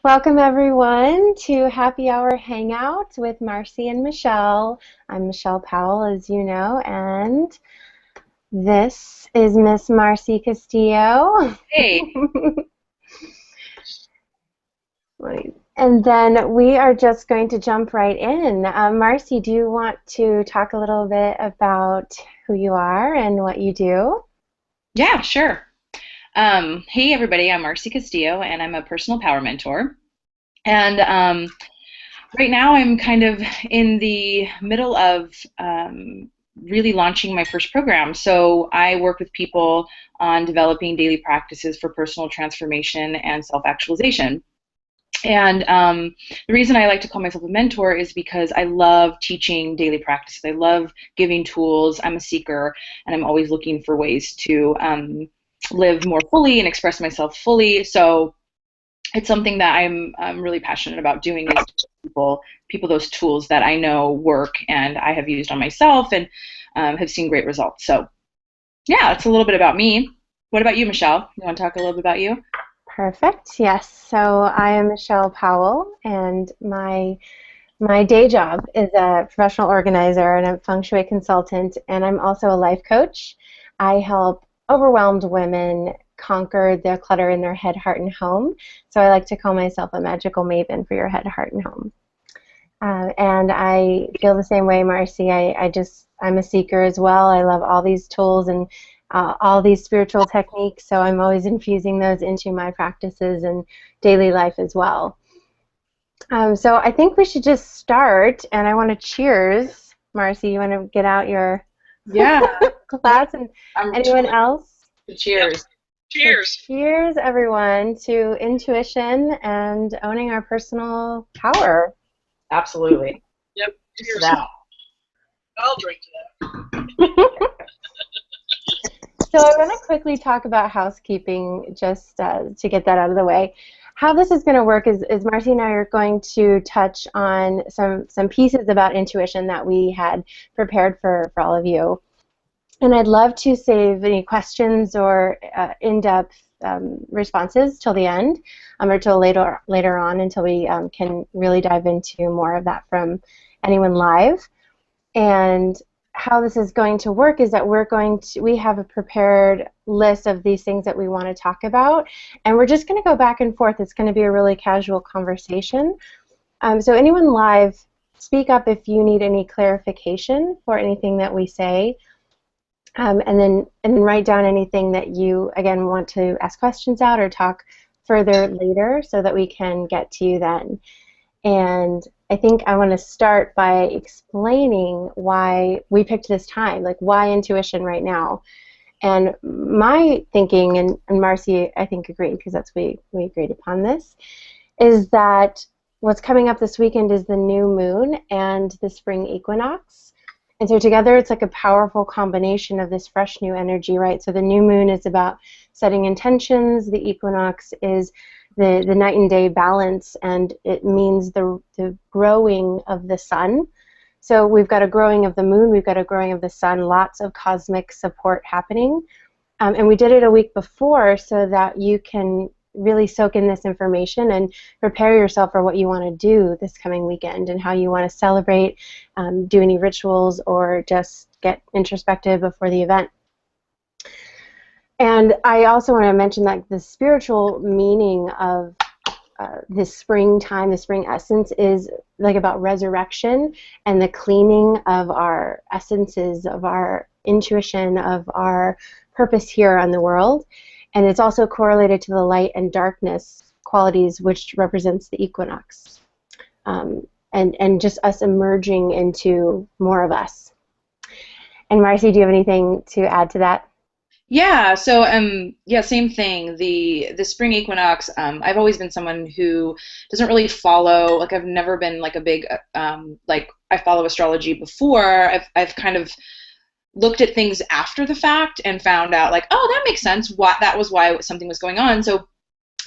Welcome everyone to Happy Hour Hangout with Marci and Michelle. I'm Michelle Powell, as you know, and this is Miss Marci Castillo. Hey, And then we are just going to jump right in. Marci, do you want to talk a little bit about who you are and what you do? yeah, sure. Hey, everybody, I'm Marci Castillo, and I'm a personal power mentor. And right now, I'm kind of in the middle of really launching my first program. So I work with people on developing daily practices for personal transformation and self-actualization. And the reason I like to call myself a mentor is because I love teaching daily practices. I love giving tools. I'm a seeker, and I'm always looking for ways to live more fully and express myself fully. So it's something that I'm really passionate about doing is to give people those tools that I know work and I have used on myself and have seen great results. So yeah, that's a little bit about me. What about you, Michelle? You want to talk a little bit about you? Perfect. Yes. So I am Michelle Powell, and my day job is a professional organizer and a feng shui consultant, and I'm also a life coach. I help overwhelmed women conquer the clutter in their head, heart, and home. So I like to call myself a magical maven for your head, heart, and home. And I feel the same way, Marci. I'm a seeker as well. I love all these tools and all these spiritual techniques, so I'm always infusing those into my practices and daily life as well. So I think we should just start, and I want to cheers. Marci, you want to get out your Yeah, glass, and I'm anyone totally. else? Cheers. So Cheers. cheers, everyone, to intuition and owning our personal power. Absolutely. Yep. Just Cheers. that. I'll drink to that. So I want to quickly talk about housekeeping, just to get that out of the way. How this is going to work is Marci and I are going to touch on some pieces about intuition that we had prepared for all of you. And I'd love to save any questions or in-depth responses till the end, or till later on, until we can really dive into more of that from anyone live. And how this is going to work is that we have a prepared list of these things that we want to talk about, and we're just going to go back and forth. It's going to be a really casual conversation. So anyone live, speak up if you need any clarification for anything that we say. And then write down anything that you, again, want to ask questions out or talk further later so that we can get to you then. And I think I want to start by explaining why we picked this time, like why intuition right now. And my thinking, and Marci, I think, agreed, because we agreed upon this, is that what's coming up this weekend is the new moon and the spring equinox. And so together it's like a powerful combination of this fresh new energy, right? So the new moon is about setting intentions, the equinox is the night and day balance, and it means the growing of the sun. So we've got a growing of the moon, we've got a growing of the sun, lots of cosmic support happening. And we did it a week before so that you can really soak in this information and prepare yourself for what you want to do this coming weekend and how you want to celebrate, do any rituals, or just get introspective before the event. And I also want to mention that the spiritual meaning of this springtime, the spring essence, is like about resurrection and the cleaning of our essences, of our intuition, of our purpose here on the world. And it's also correlated to the light and darkness qualities, which represents the equinox. And just us emerging into more of us. And Marci, do you have anything to add to that? Yeah, so yeah, same thing. The spring equinox, I've always been someone who doesn't really follow, like I've never been like a big like I follow astrology before. I've kind of looked at things after the fact and found out like, oh, that makes sense. That was why something was going on. So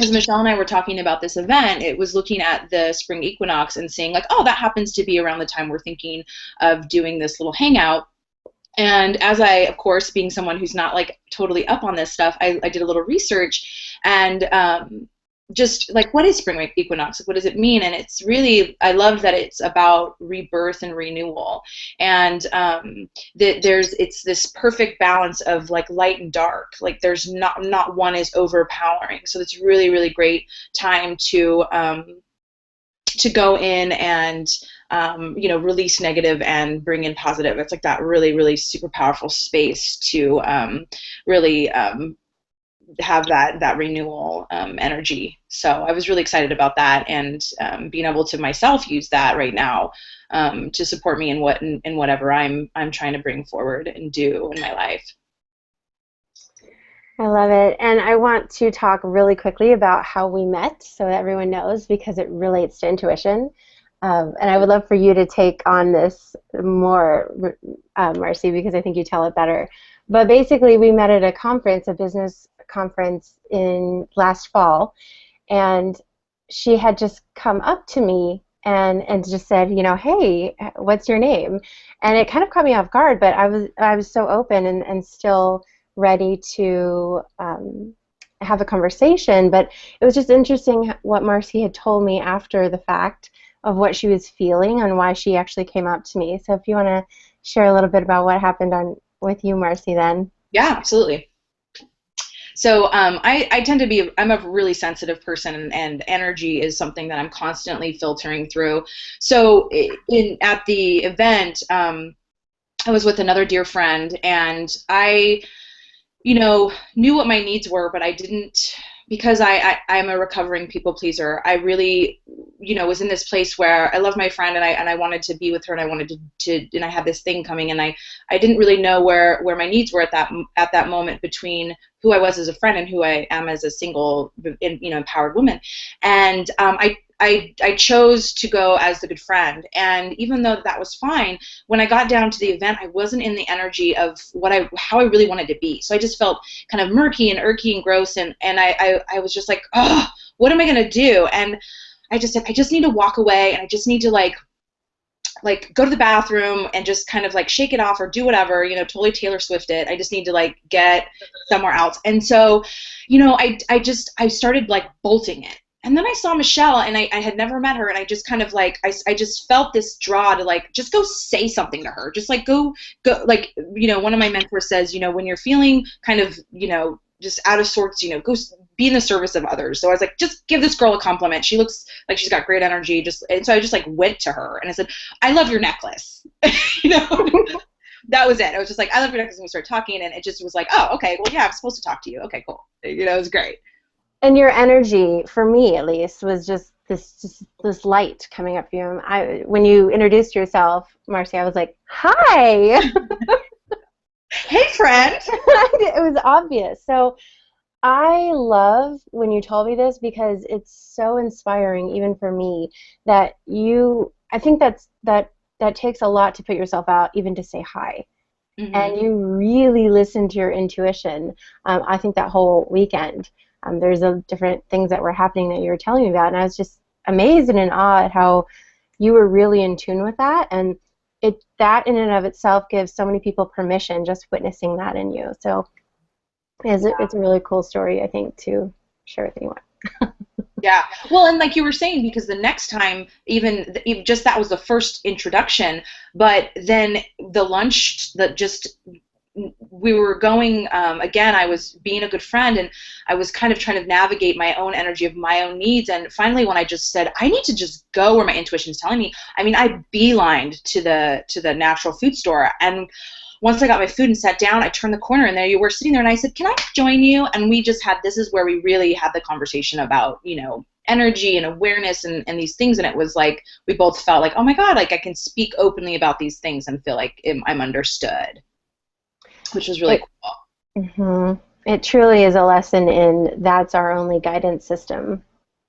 as Michelle and I were talking about this event, it was looking at the spring equinox and saying like, oh, that happens to be around the time we're thinking of doing this little hangout. And as I, of course, being someone who's not like totally up on this stuff, I did a little research, and just like, what is spring equinox? Like, what does it mean? And it's really, I love that it's about rebirth and renewal, and it's this perfect balance of like light and dark. Like there's not one is overpowering. So it's really, really great time to go in and release negative and bring in positive. It's like that really, really super powerful space to really have that renewal energy. So I was really excited about that, and being able to myself use that right now to support me in whatever I'm trying to bring forward and do in my life. I love it. And I want to talk really quickly about how we met so that everyone knows, because it relates to intuition. And I would love for you to take on this more, Marci, because I think you tell it better. But basically, we met at a conference, a business conference in last fall, and she had just come up to me and just said, hey, what's your name? And it kind of caught me off guard, but I was so open and still ready to have a conversation. But it was just interesting what Marci had told me after the fact of what she was feeling and why she actually came up to me. So if you want to share a little bit about what happened with you, Marci, then. Yeah, absolutely. So I tend to be, I'm a really sensitive person, and energy is something that I'm constantly filtering through. So at the event, I was with another dear friend, and I knew what my needs were, but I didn't, because I'm a recovering people pleaser. I really, was in this place where I love my friend, and I wanted to be with her, and I wanted to and I had this thing coming, and I didn't really know where my needs were at that moment between who I was as a friend and who I am as a single, empowered woman. And I chose to go as the good friend, and even though that was fine, when I got down to the event, I wasn't in the energy of how I really wanted to be. So I just felt kind of murky and irky and gross, and I was just like, oh, what am I gonna do? And I just said, I just need to walk away, and I just need to like go to the bathroom and just kind of like shake it off or do whatever, totally Taylor Swift it. I just need to like get somewhere else. And so, I started like bolting it. And then I saw Michelle, and I had never met her, and I just kind of like, I just felt this draw to like, just go say something to her. Just like go, like, one of my mentors says, when you're feeling kind of, just out of sorts, go be in the service of others. So I was like, just give this girl a compliment. She looks like she's got great energy. And so I just like went to her, and I said, I love your necklace. That was it. I was just like, I love your necklace, and we started talking, and it just was like, oh, okay, well, yeah, I'm supposed to talk to you. Okay, cool. It was great. And your energy, for me at least, was just this light coming up from you. When you introduced yourself, Marci, I was like, hi. Hey, friend. It was obvious. So I love when you told me this, because it's so inspiring, even for me, that I think that takes a lot to put yourself out, even to say hi. Mm-hmm. And you really listen to your intuition. I think that whole weekend, there's different things that were happening that you were telling me about, and I was just amazed and in awe at how you were really in tune with that, and that in and of itself gives so many people permission just witnessing that in you. So it's a really cool story, I think, to share with anyone. Yeah. Well, and like you were saying, because the next time, even just that was the first introduction, but then the lunch that just we were going, again, I was being a good friend, and I was kind of trying to navigate my own energy of my own needs, and finally when I just said, I need to just go where my intuition is telling me, I beelined to the natural food store, and once I got my food and sat down, I turned the corner, and there you were sitting there, and I said, can I join you? And we just this is where we really had the conversation about, energy and awareness and these things, and it was like, we both felt like, oh my God, like I can speak openly about these things and feel like I'm understood. Which was really cool. Mm-hmm. It truly is a lesson in that's our only guidance system,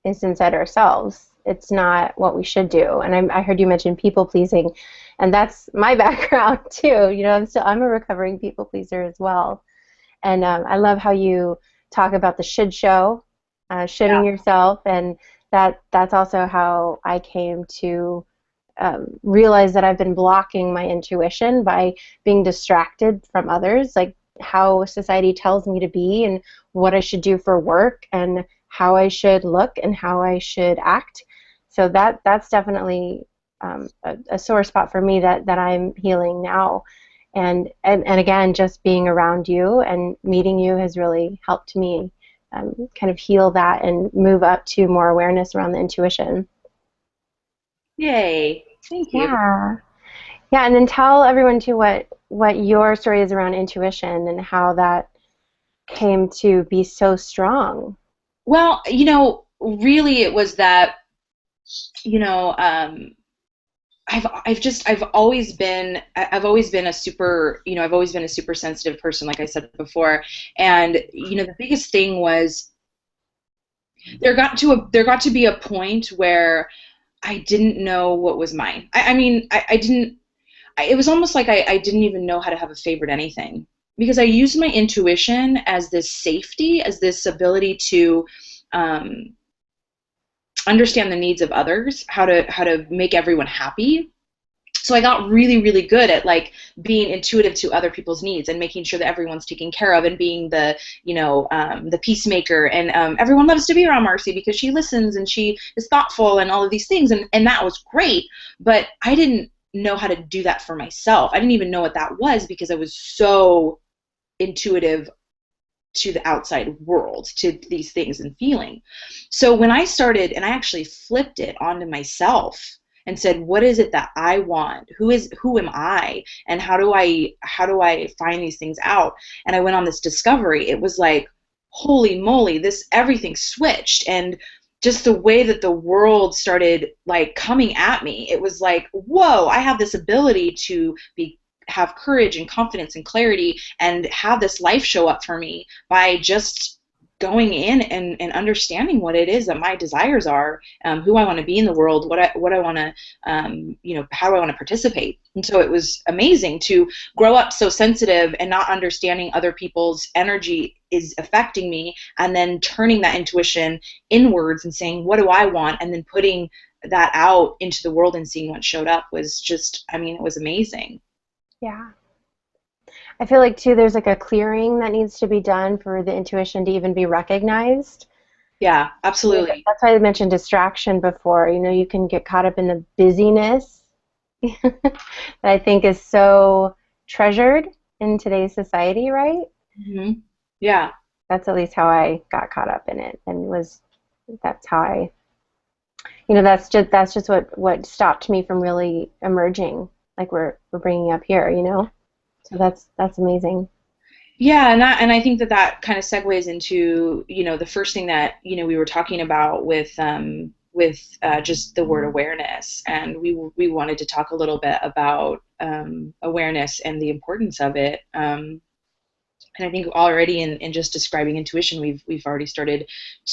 is inside ourselves. It's not what we should do. And I heard you mention people pleasing, and that's my background too. I'm a recovering people pleaser as well. And I love how you talk about the should show, shoulding yourself, and that's also how I came to realize that I've been blocking my intuition by being distracted from others, like how society tells me to be and what I should do for work and how I should look and how I should act. So that's definitely a sore spot for me that I'm healing now. And again, just being around you and meeting you has really helped me kind of heal that and move up to more awareness around the intuition. Yay. Thank you. Yeah. Yeah, and then tell everyone too what your story is around intuition and how that came to be so strong. Well, really it was that, I've always been a super, I've always been a super sensitive person, like I said before. And, the biggest thing was there got to be a point where I didn't know what was mine. I didn't, it was almost like I didn't even know how to have a favorite anything, because I used my intuition as this safety, as this ability to understand the needs of others, how to make everyone happy. So I got really, really good at like being intuitive to other people's needs and making sure that everyone's taken care of and being the, the peacemaker. And everyone loves to be around Marci because she listens and she is thoughtful and all of these things. And that was great. But I didn't know how to do that for myself. I didn't even know what that was because I was so intuitive to the outside world, to these things and feeling. So when I started, and I actually flipped it onto myself and said, what is it that I want? Who am I? And how do I find these things out? And I went on this discovery. It was like, holy moly, everything switched. And just the way that the world started like coming at me, it was like, whoa, I have this ability to have courage and confidence and clarity and have this life show up for me by just going in and understanding what it is that my desires are, who I want to be in the world, what I want to, how I want to participate. And so it was amazing to grow up so sensitive and not understanding other people's energy is affecting me, and then turning that intuition inwards and saying, what do I want? And then putting that out into the world and seeing what showed up was just, it was amazing. Yeah. I feel like, too, there's like a clearing that needs to be done for the intuition to even be recognized. Yeah, absolutely. That's why I mentioned distraction before. You can get caught up in the busyness that I think is so treasured in today's society, right? Mm-hmm. Yeah. That's at least how I got caught up in it, and that's how I, that's just what stopped me from really emerging, like we're bringing up here, So that's amazing. Yeah, and I think that kind of segues into, the first thing that, we were talking about with just the word awareness, and we wanted to talk a little bit about awareness and the importance of it. And I think already in just describing intuition, we've already started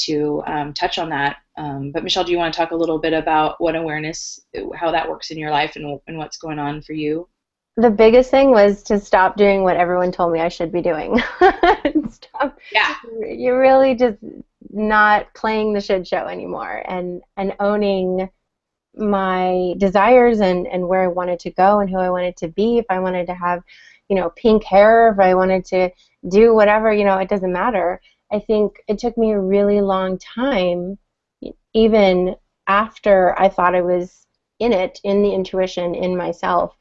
to touch on that. But Michelle, do you want to talk a little bit about what awareness, how that works in your life, and what's going on for you? The biggest thing was to stop doing what everyone told me I should be doing. Stop. Yeah. You're really just not playing the shit show anymore, and owning my desires and where I wanted to go and who I wanted to be. If I wanted to have, pink hair, if I wanted to do whatever, it doesn't matter. I think it took me a really long time, even after I thought I was in the intuition, in myself.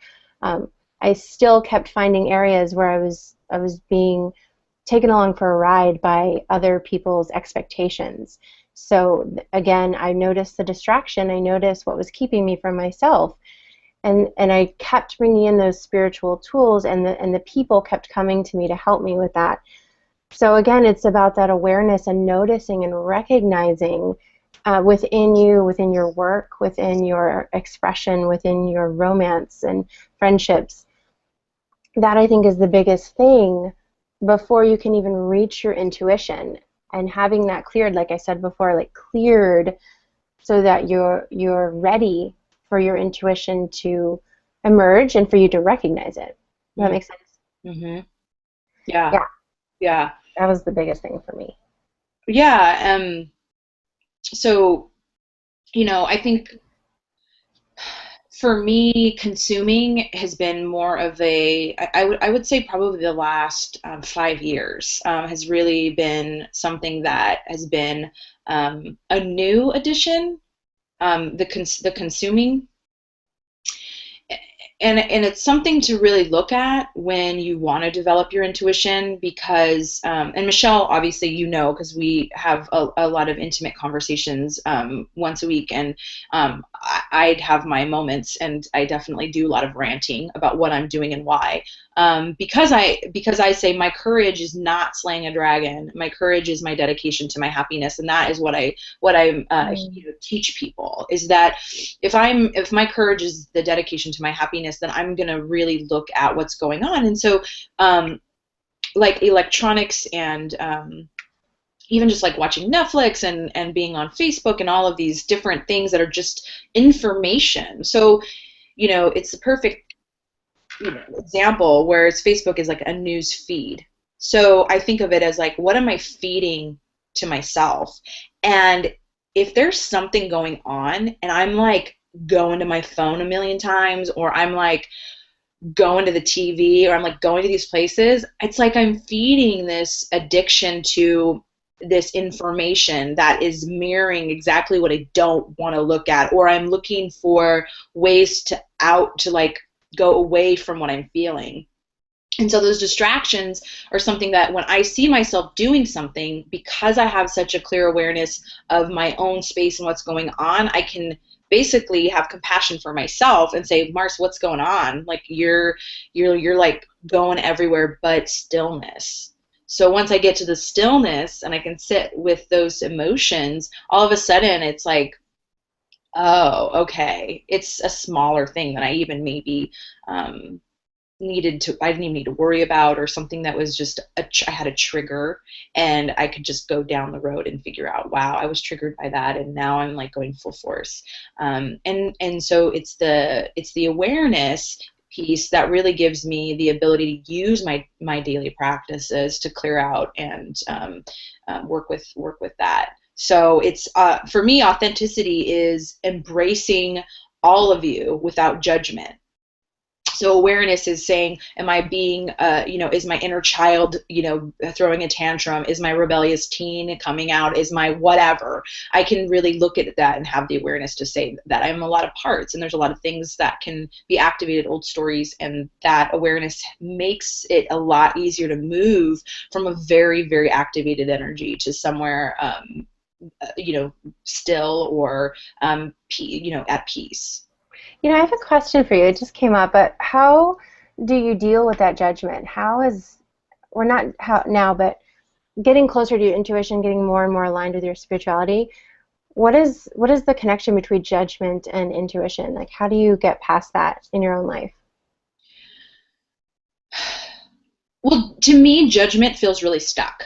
I still kept finding areas where I was being taken along for a ride by other people's expectations. So again, I noticed the distraction. I noticed what was keeping me from myself, and I kept bringing in those spiritual tools, and the people kept coming to me to help me with that. So again, it's about that awareness and noticing and recognizing within you, within your work, within your expression, within your romance and friendships. That, I think, is the biggest thing before you can even reach your intuition, and having that cleared, like I said before, like cleared so that you're ready for your intuition to emerge and for you to recognize it. Does that make sense? Mm-hmm. Yeah. Yeah. Yeah. That was the biggest thing for me. Yeah. So, I think for me, consuming has been more of I would say probably the last 5 years has really been something that has been a new addition, the consuming. And it's something to really look at when you want to develop your intuition because, and Michelle, obviously, because we have a lot of intimate conversations once a week, and I'd have my moments, and I definitely do a lot of ranting about what I'm doing and why. Because I say my courage is not slaying a dragon. My courage is my dedication to my happiness, and that is what I teach people is that if my courage is the dedication to my happiness, then I'm gonna really look at what's going on. And so, like electronics and even just like watching Netflix and being on Facebook and all of these different things that are just information. So, it's the perfect example, whereas Facebook is like a news feed. So I think of it as like, what am I feeding to myself? And if there's something going on and I'm like going to my phone a million times, or I'm like going to the TV, or I'm like going to these places, it's like I'm feeding this addiction to this information that is mirroring exactly what I don't want to look at, or I'm looking for ways to like go away from what I'm feeling. And so those distractions are something that when I see myself doing something, because I have such a clear awareness of my own space and what's going on, I can basically have compassion for myself and say, Mars, what's going on? Like you're like going everywhere but stillness. So once I get to the stillness and I can sit with those emotions, all of a sudden it's like, oh, okay, it's a smaller thing than I even maybe I didn't even need to worry about, or something that was just I had a trigger and I could just go down the road and figure out, wow, I was triggered by that, and now I'm like going full force. And so it's the awareness piece that really gives me the ability to use my daily practices to clear out and work with that. So it's for me, authenticity is embracing all of you without judgment. So awareness is saying, am I being, is my inner child, throwing a tantrum? Is my rebellious teen coming out? Is my whatever? I can really look at that and have the awareness to say that I'm a lot of parts, and there's a lot of things that can be activated, old stories, and that awareness makes it a lot easier to move from a very, very activated energy to somewhere, still or, at peace. I have a question for you. It just came up, but how do you deal with that judgment? But getting closer to your intuition, getting more and more aligned with your spirituality, what is the connection between judgment and intuition? Like, how do you get past that in your own life? Well, to me, judgment feels really stuck.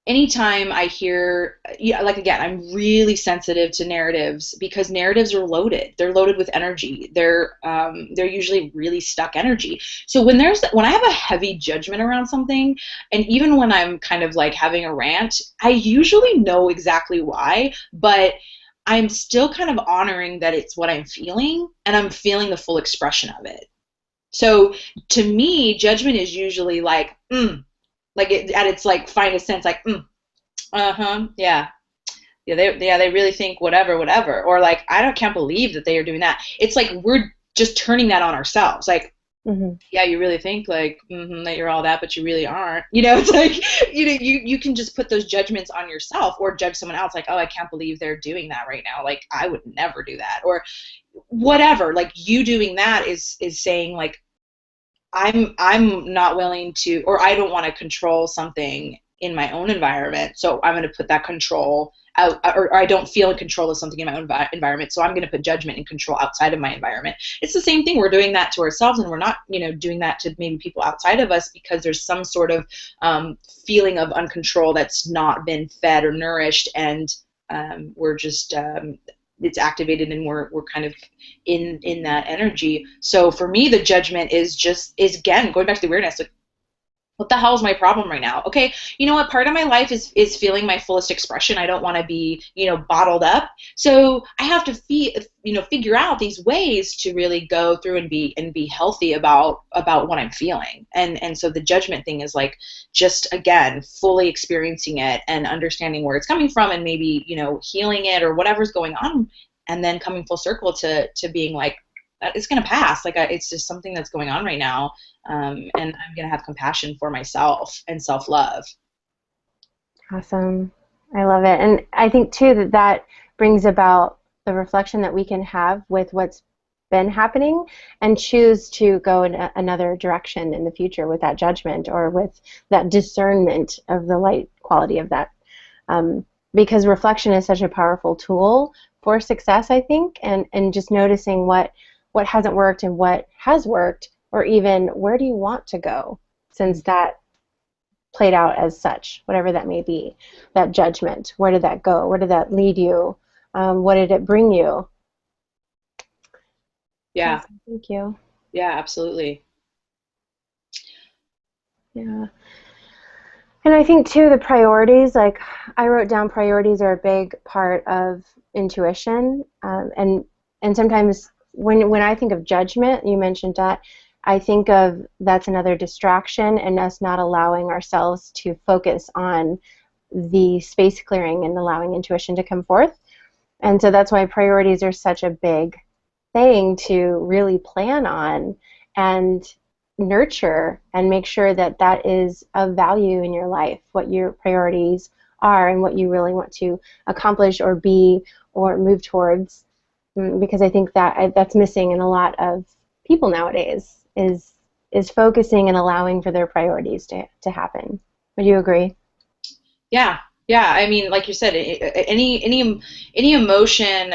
Anytime I hear, like again, I'm really sensitive to narratives because narratives are loaded. They're loaded with energy. They're usually really stuck energy. So when I have a heavy judgment around something, and even when I'm kind of like having a rant, I usually know exactly why, but I'm still kind of honoring that it's what I'm feeling, and I'm feeling the full expression of it. So to me, judgment is usually like, like at its like finest sense, like, yeah, they really think whatever, or like can't believe that they are doing that. It's like we're just turning that on ourselves, like, yeah, you really think like that you're all that, but you really aren't. It's like you can just put those judgments on yourself or judge someone else, like, oh, I can't believe they're doing that right now. Like I would never do that, or whatever. Like you doing that is saying like, I'm not willing to, or I don't want to control something in my own environment, so I'm going to put that control out, or I don't feel in control of something in my own environment, so I'm going to put judgment and control outside of my environment. It's the same thing. We're doing that to ourselves, and we're not, doing that to maybe people outside of us because there's some sort of feeling of uncontrol that's not been fed or nourished, and we're just it's activated, and we're kind of in that energy. So for me, the judgment is again going back to the awareness. Like, what the hell is my problem right now? Okay, you know what? Part of my life is feeling my fullest expression. I don't want to be, bottled up. So I have to figure out these ways to really go through and be healthy about what I'm feeling. And so the judgment thing is like just again fully experiencing it and understanding where it's coming from and maybe, healing it or whatever's going on, and then coming full circle to being like, it's going to pass. Like it's just something that's going on right now. And I'm going to have compassion for myself and self-love. Awesome. I love it. And I think, too, that brings about the reflection that we can have with what's been happening and choose to go in another direction in the future with that judgment or with that discernment of the light quality of that. Because reflection is such a powerful tool for success, I think, and just noticing what hasn't worked and what has worked, or even where do you want to go since that played out as such, whatever that may be, that judgment, where did that go? Where did that lead you? What did it bring you? Yeah. Awesome. Thank you. Yeah, absolutely. Yeah. And I think, too, the priorities, like I wrote down priorities are a big part of intuition. And sometimes when I think of judgment, you mentioned that, I think of that's another distraction and us not allowing ourselves to focus on the space clearing and allowing intuition to come forth. And so that's why priorities are such a big thing to really plan on and nurture and make sure that that is of value in your life, what your priorities are and what you really want to accomplish or be or move towards. Because I think that that's missing in a lot of people nowadays is focusing and allowing for their priorities to happen. Would you agree? Yeah. Yeah, I mean, like you said, any emotion,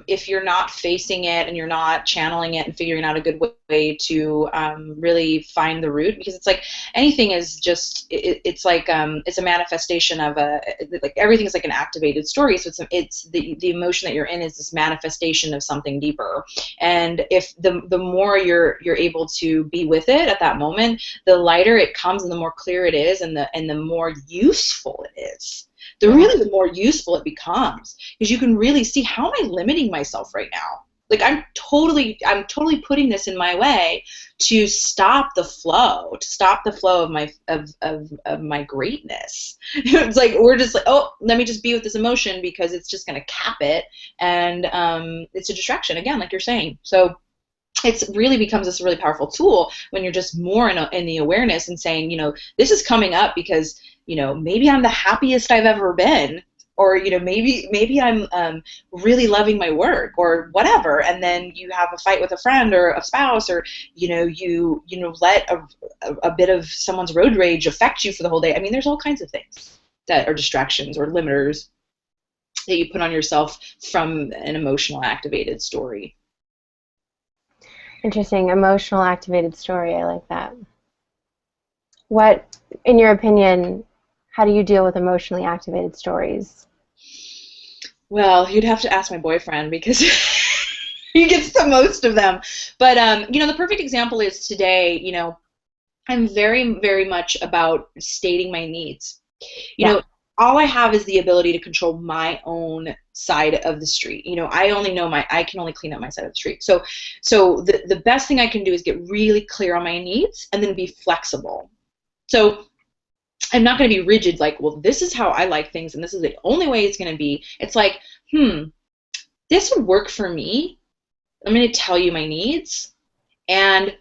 if you're not facing it and you're not channeling it and figuring out a good way to really find the root, because it's like anything is just it's like it's a manifestation of like everything's like an activated story. So it's the emotion that you're in is this manifestation of something deeper, and if the more you're able to be with it at that moment, the lighter it comes and the more clear it is, and the more useful it is. The more useful it becomes, because you can really see, how am I limiting myself right now? Like I'm totally putting this in my way to stop the flow of my greatness. It's like we're just like, oh, let me just be with this emotion because it's just going to cap it, and it's a distraction again, like you're saying. So it really becomes this really powerful tool when you're just more in the awareness and saying, this is coming up because, maybe I'm the happiest I've ever been, or, maybe I'm really loving my work or whatever. And then you have a fight with a friend or a spouse, or, you let a bit of someone's road rage affect you for the whole day. I mean, there's all kinds of things that are distractions or limiters that you put on yourself from an emotional activated story. Interesting. Emotional activated story. I like that. What, in your opinion, how do you deal with emotionally activated stories? Well, you'd have to ask my boyfriend because he gets the most of them. But, the perfect example is today, I'm very, very much about stating my needs. All I have is the ability to control my own side of the street. I can only clean up my side of the street. So the best thing I can do is get really clear on my needs and then be flexible. So I'm not going to be rigid, like, well, this is how I like things and this is the only way it's going to be. It's like, this would work for me. I'm going to tell you my needs, and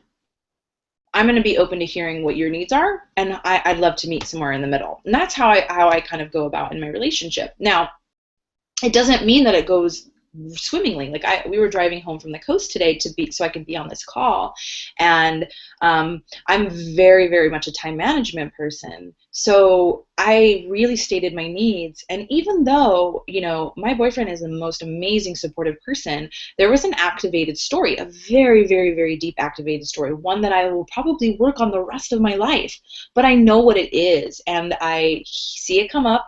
I'm going to be open to hearing what your needs are, and I'd love to meet somewhere in the middle. And that's how I kind of go about in my relationship. Now, it doesn't mean that it goes swimmingly. Like we were driving home from the coast today so I could be on this call, and I'm very, very much a time management person. So I really stated my needs, and even though my boyfriend is the most amazing supportive person, there was an activated story, a very, very, very deep activated story, one that I will probably work on the rest of my life, but I know what it is, and I see it come up.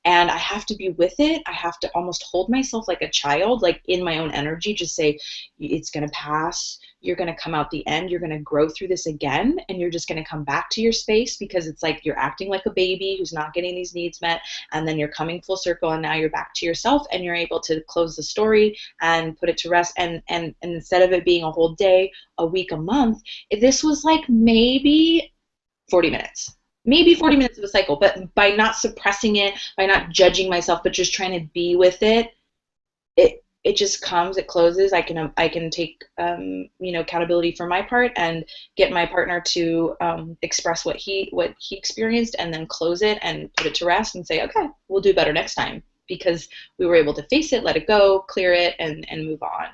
And I have to be with it. I have to almost hold myself like a child, like in my own energy, just say, it's going to pass. you're going to come out the end, you're going to grow through this again, and you're just going to come back to your space, because it's like you're acting like a baby who's not getting these needs met, and then you're coming full circle, and now you're back to yourself, and you're able to close the story and put it to rest. And instead of it being a whole day, a week, a month, this was like maybe 40 minutes. Maybe 40 minutes of a cycle, but by not suppressing it, by not judging myself, but just trying to be with it, it just comes, it closes. I can take accountability for my part and get my partner to express what he experienced, and then close it and put it to rest and say, okay, we'll do better next time, because we were able to face it, let it go, clear it, and move on.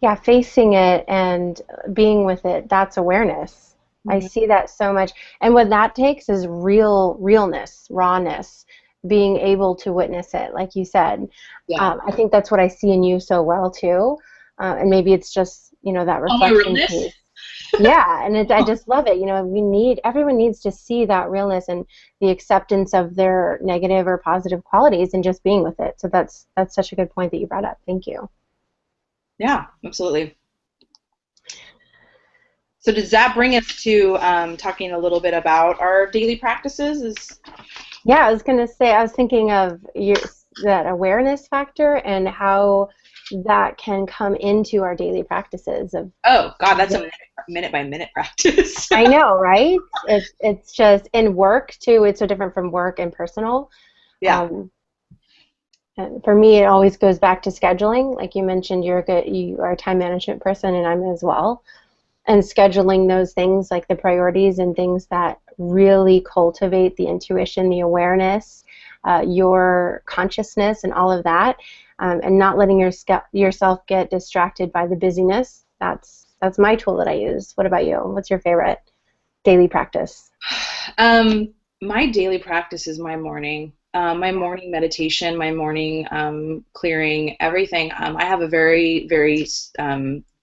Yeah, facing it and being with it, that's awareness. I see that so much. And what that takes is realness, rawness, being able to witness it, like you said. Yeah. I think that's what I see in you so well, too. And maybe it's just, that reflection piece. Yeah, and I just love it. Everyone needs to see that realness and the acceptance of their negative or positive qualities and just being with it. So that's such a good point that you brought up. Thank you. Yeah, absolutely. So does that bring us to talking a little bit about our daily practices? Yeah, I was going to say, I was thinking of that awareness factor and how that can come into our daily practices. Oh, God, that's a minute-by-minute practice. I know, right? It's just in work, too. It's so different from work and personal. Yeah. And for me, it always goes back to scheduling. Like you mentioned, you are a time management person, and I'm as well. And scheduling those things, like the priorities and things that really cultivate the intuition, the awareness, your consciousness, and all of that, and not letting yourself get distracted by the busyness. That's my tool that I use. What about you? What's your favorite daily practice? My daily practice is my morning meditation, my morning clearing, everything. I have a very, very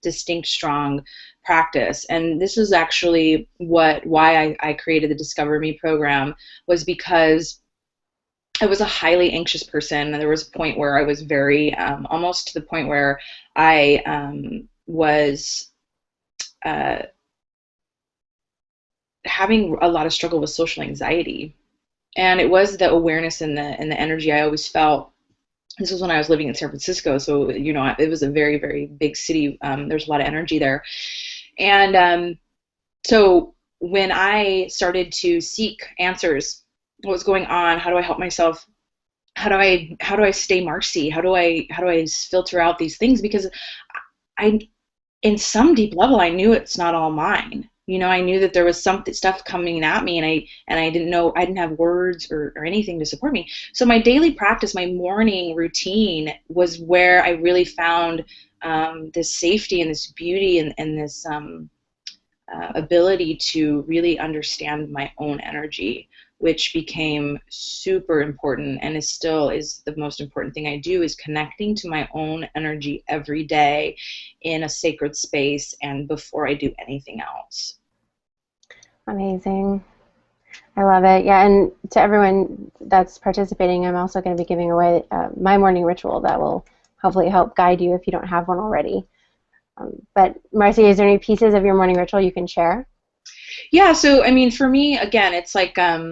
distinct, strong practice, and this is actually why I created the Discover Me program, was because I was a highly anxious person, and there was a point where I was very almost to the point where I was having a lot of struggle with social anxiety, and it was the awareness and the energy I always felt. This was when I was living in San Francisco, so it was a very, very big city. There's a lot of energy there. And so when I started to seek answers, what was going on, how do I help myself, how do I stay Marci, how do I filter out these things, because in some deep level, I knew it's not all mine. I knew that there was stuff coming at me, and I didn't know, I didn't have words or anything to support me. So my daily practice, my morning routine, was where I really found this safety and this beauty and this ability to really understand my own energy, which became super important, and is the most important thing I do, is connecting to my own energy every day in a sacred space and before I do anything else. Amazing. I love it. Yeah, and to everyone that's participating, I'm also going to be giving away my morning ritual that will hopefully help guide you if you don't have one already. But Marci, is there any pieces of your morning ritual you can share? Yeah, so I mean, for me, again, it's like I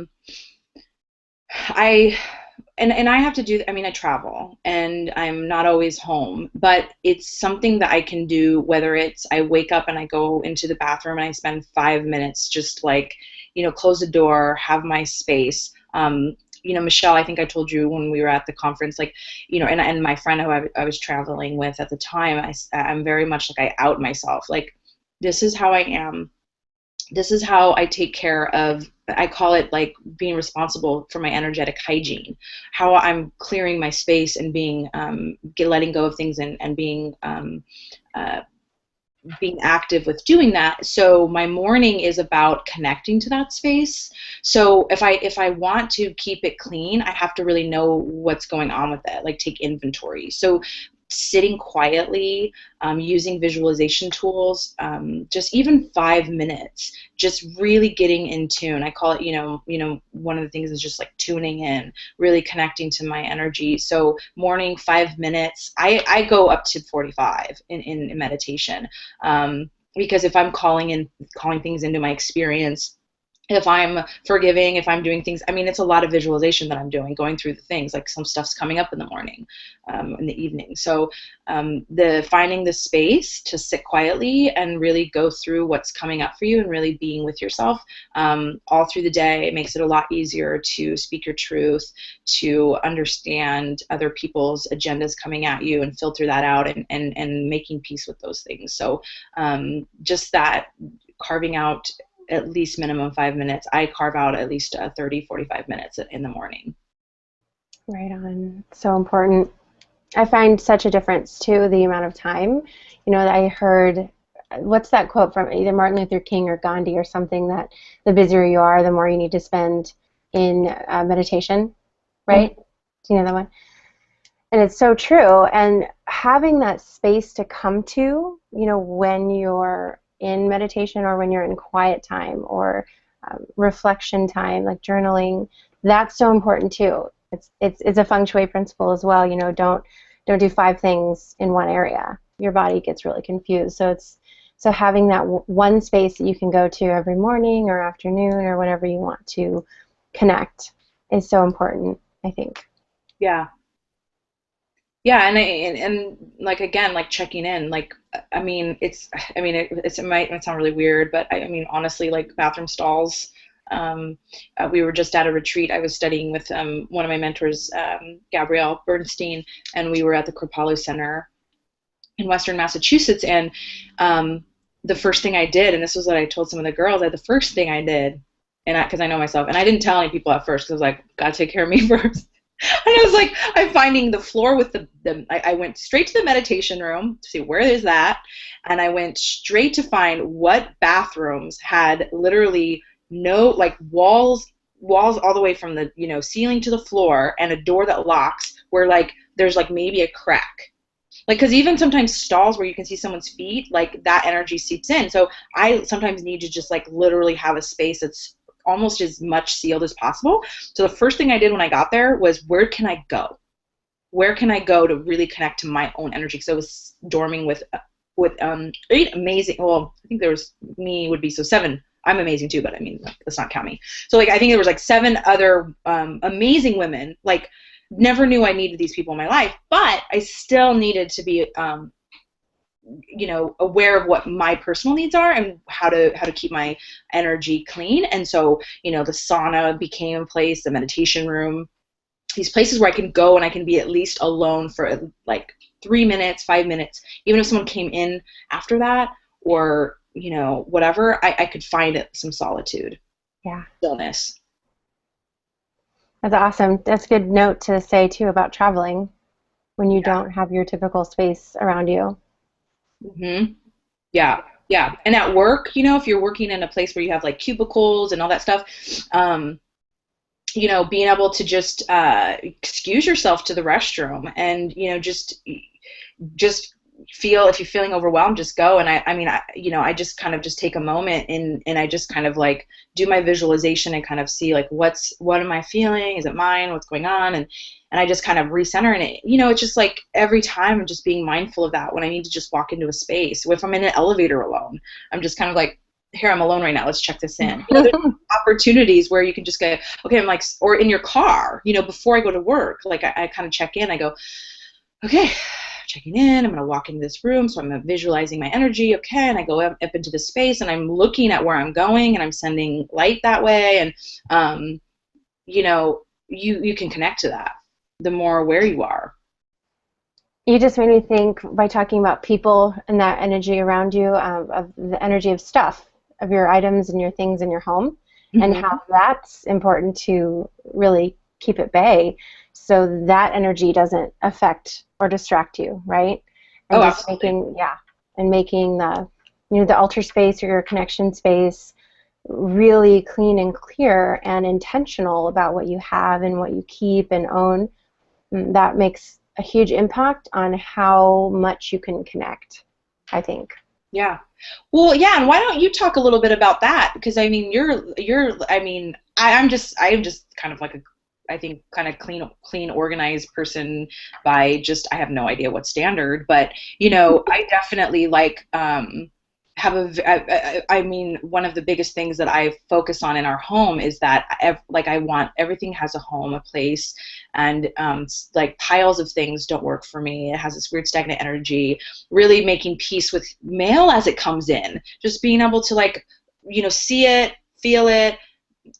have to do, I travel, and I'm not always home, but it's something that I can do, whether it's I wake up and I go into the bathroom and I spend 5 minutes just like, close the door, have my space. Michelle, I think I told you when we were at the conference, like, and my friend who I was traveling with at the time, I'm very much like, I out myself. Like, this is how I am. This is how I take care of, I call it like being responsible for my energetic hygiene, how I'm clearing my space and being, letting go of things and being active with doing that. So my morning is about connecting to that space. So if I want to keep it clean, I have to really know what's going on with it, like take inventory. So sitting quietly, using visualization tools, just even 5 minutes, just really getting in tune. I call it, one of the things is just like tuning in, really connecting to my energy. So morning 5 minutes, I go up to 45 in meditation, because if I'm calling things into my experience, if I'm forgiving, if I'm doing things, I mean, it's a lot of visualization that I'm doing, going through the things, like some stuff's coming up in the morning, in the evening. So the finding the space to sit quietly and really go through what's coming up for you and really being with yourself all through the day, it makes it a lot easier to speak your truth, to understand other people's agendas coming at you and filter that out, and making peace with those things. So just that, carving out at least minimum 5 minutes. I carve out at least 30, 45 minutes in the morning. Right on. So important. I find such a difference too, the amount of time. I heard, what's that quote from either Martin Luther King or Gandhi or something, that the busier you are, the more you need to spend in meditation, right? Mm-hmm. Do you know that one? And it's so true. And having that space to come to, when you're in meditation or when you're in quiet time or reflection time, like journaling, that's so important too. It's a feng shui principle as well. Don't do 5 things in one area. Your body gets really confused. So having that one space that you can go to every morning or afternoon or whenever you want to connect is so important, I think. Yeah. Yeah, and like, again, like checking in, like, it might sound really weird, but I mean, honestly, like bathroom stalls. We were just at a retreat. I was studying with one of my mentors, Gabrielle Bernstein, and we were at the Kripalu Center in Western Massachusetts. And the first thing I did, and this was what I told some of the girls, the first thing I did, because I know myself, and I didn't tell any people at first, because I was like, gotta take care of me first. And I was like, I'm finding the floor with I went straight to the meditation room to see where is that, and I went straight to find what bathrooms had literally no, like, walls all the way from the ceiling to the floor, and a door that locks where, like, there's like maybe a crack. Like, because even sometimes stalls where you can see someone's feet, like, that energy seeps in. So I sometimes need to just, like, literally have a space that's almost as much sealed as possible. So the first thing I did when I got there was, where can I go? Where can I go to really connect to my own energy? Because I was dorming with 8 amazing, well, I think there was, me would be, so 7. I'm amazing too, but I mean, let's not count me. So, like, I think there was like 7 other amazing women. Like, never knew I needed these people in my life, but I still needed to be aware of what my personal needs are and how to keep my energy clean. And so, the sauna became a place, the meditation room, these places where I can go and I can be at least alone for like 3 minutes, 5 minutes, even if someone came in after that, or whatever, I could find some solitude. Yeah. Stillness. That's awesome. That's a good note to say too about traveling when you don't have your typical space around you. Mm-hmm. Yeah. And at work, if you're working in a place where you have like cubicles and all that stuff, being able to just excuse yourself to the restroom and, just feel, if you're feeling overwhelmed, just go. And I just kind of just take a moment and I just kind of like do my visualization and kind of see like, what am I feeling? Is it mine? What's going on? And I just kind of recenter, and it's just like every time I'm just being mindful of that when I need to just walk into a space. If I'm in an elevator alone, I'm just kind of like, here, I'm alone right now, let's check this in. There's opportunities where you can just go, okay, I'm like, or in your car, before I go to work, like I kind of check in, I go, okay, checking in, I'm going to walk into this room, so I'm visualizing my energy, okay, and I go up into the space, and I'm looking at where I'm going, and I'm sending light that way, and, you can connect to that the more aware you are. You just made me think, by talking about people and that energy around you, of the energy of stuff, of your items and your things in your home, mm-hmm. and how that's important to really keep at bay so that energy doesn't affect or distract you, right? And just absolutely. making the the altar space or your connection space really clean and clear and intentional about what you have and what you keep and own. That makes a huge impact on how much you can connect, I think. Yeah. Well, yeah, and why don't you talk a little bit about that? Because I mean, I'm just kind of like I think kind of clean, organized person by just I have no idea what standard, but I definitely like have I mean, one of the biggest things that I focus on in our home is that I want everything has a home, a place, and like piles of things don't work for me. It has this weird stagnant energy. Really making peace with mail as it comes in, just being able to see it, feel it,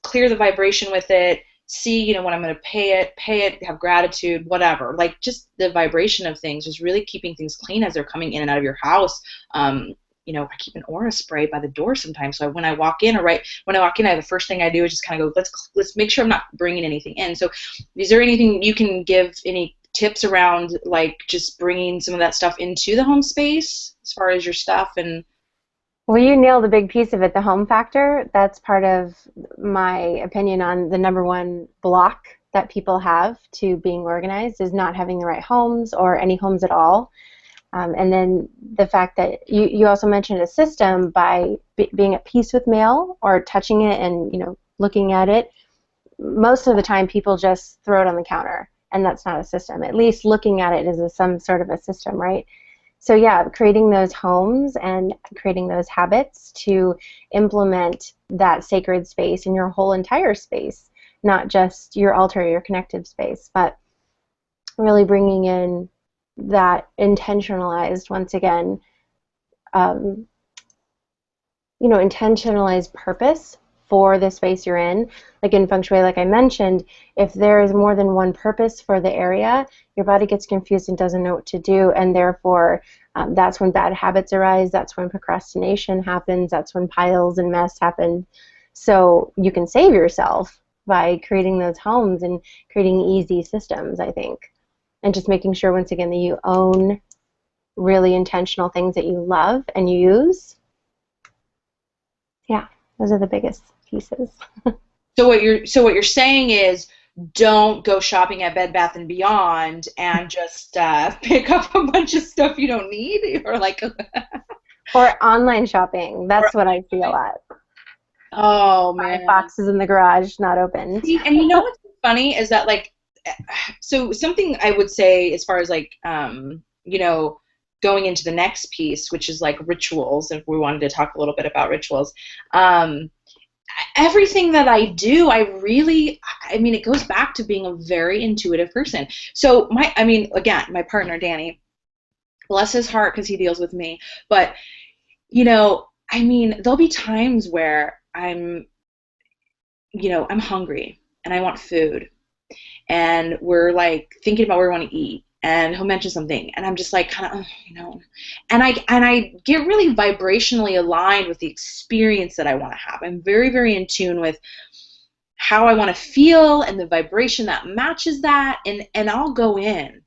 clear the vibration with it, see when I'm going to pay it, have gratitude, whatever, like just the vibration of things, just really keeping things clean as they're coming in and out of your house. I keep an aura spray by the door sometimes, so when I walk in, the first thing I do is just kind of go, let's make sure I'm not bringing anything in. So is there anything you can give, any tips around like just bringing some of that stuff into the home space as far as your stuff? And well, you nailed a big piece of it, the home factor. That's part of my opinion on the number one block that people have to being organized is not having the right homes or any homes at all. And then the fact that you also mentioned a system by being at peace with mail or touching it and looking at it. Most of the time people just throw it on the counter, and that's not a system. At least looking at it is some sort of a system, right? So yeah, creating those homes and creating those habits to implement that sacred space in your whole entire space, not just your altar, your connective space, but really bringing in that intentionalized, once again, intentionalized purpose for the space you're in. Like in feng shui, like I mentioned, if there is more than one purpose for the area, your body gets confused and doesn't know what to do, and therefore that's when bad habits arise, that's when procrastination happens, that's when piles and mess happen. So you can save yourself by creating those homes and creating easy systems, I think. And just making sure, once again, that you own really intentional things that you love and use. Yeah, those are the biggest pieces. So what you're saying is, don't go shopping at Bed Bath & Beyond and just pick up a bunch of stuff you don't need, or like. Or online shopping. That's what I see a lot. Oh man. 5 boxes in the garage, not opened. See, and what's funny is that so something I would say as far as going into the next piece, which is like rituals, if we wanted to talk a little bit about rituals, everything that I do, it goes back to being a very intuitive person. So my partner, Danny, bless his heart because he deals with me, but there'll be times where I'm hungry and I want food, and we're like thinking about where we want to eat, and he'll mention something, and I'm just like kind of, and I get really vibrationally aligned with the experience that I want to have. I'm very, very in tune with how I want to feel and the vibration that matches that, and I'll go in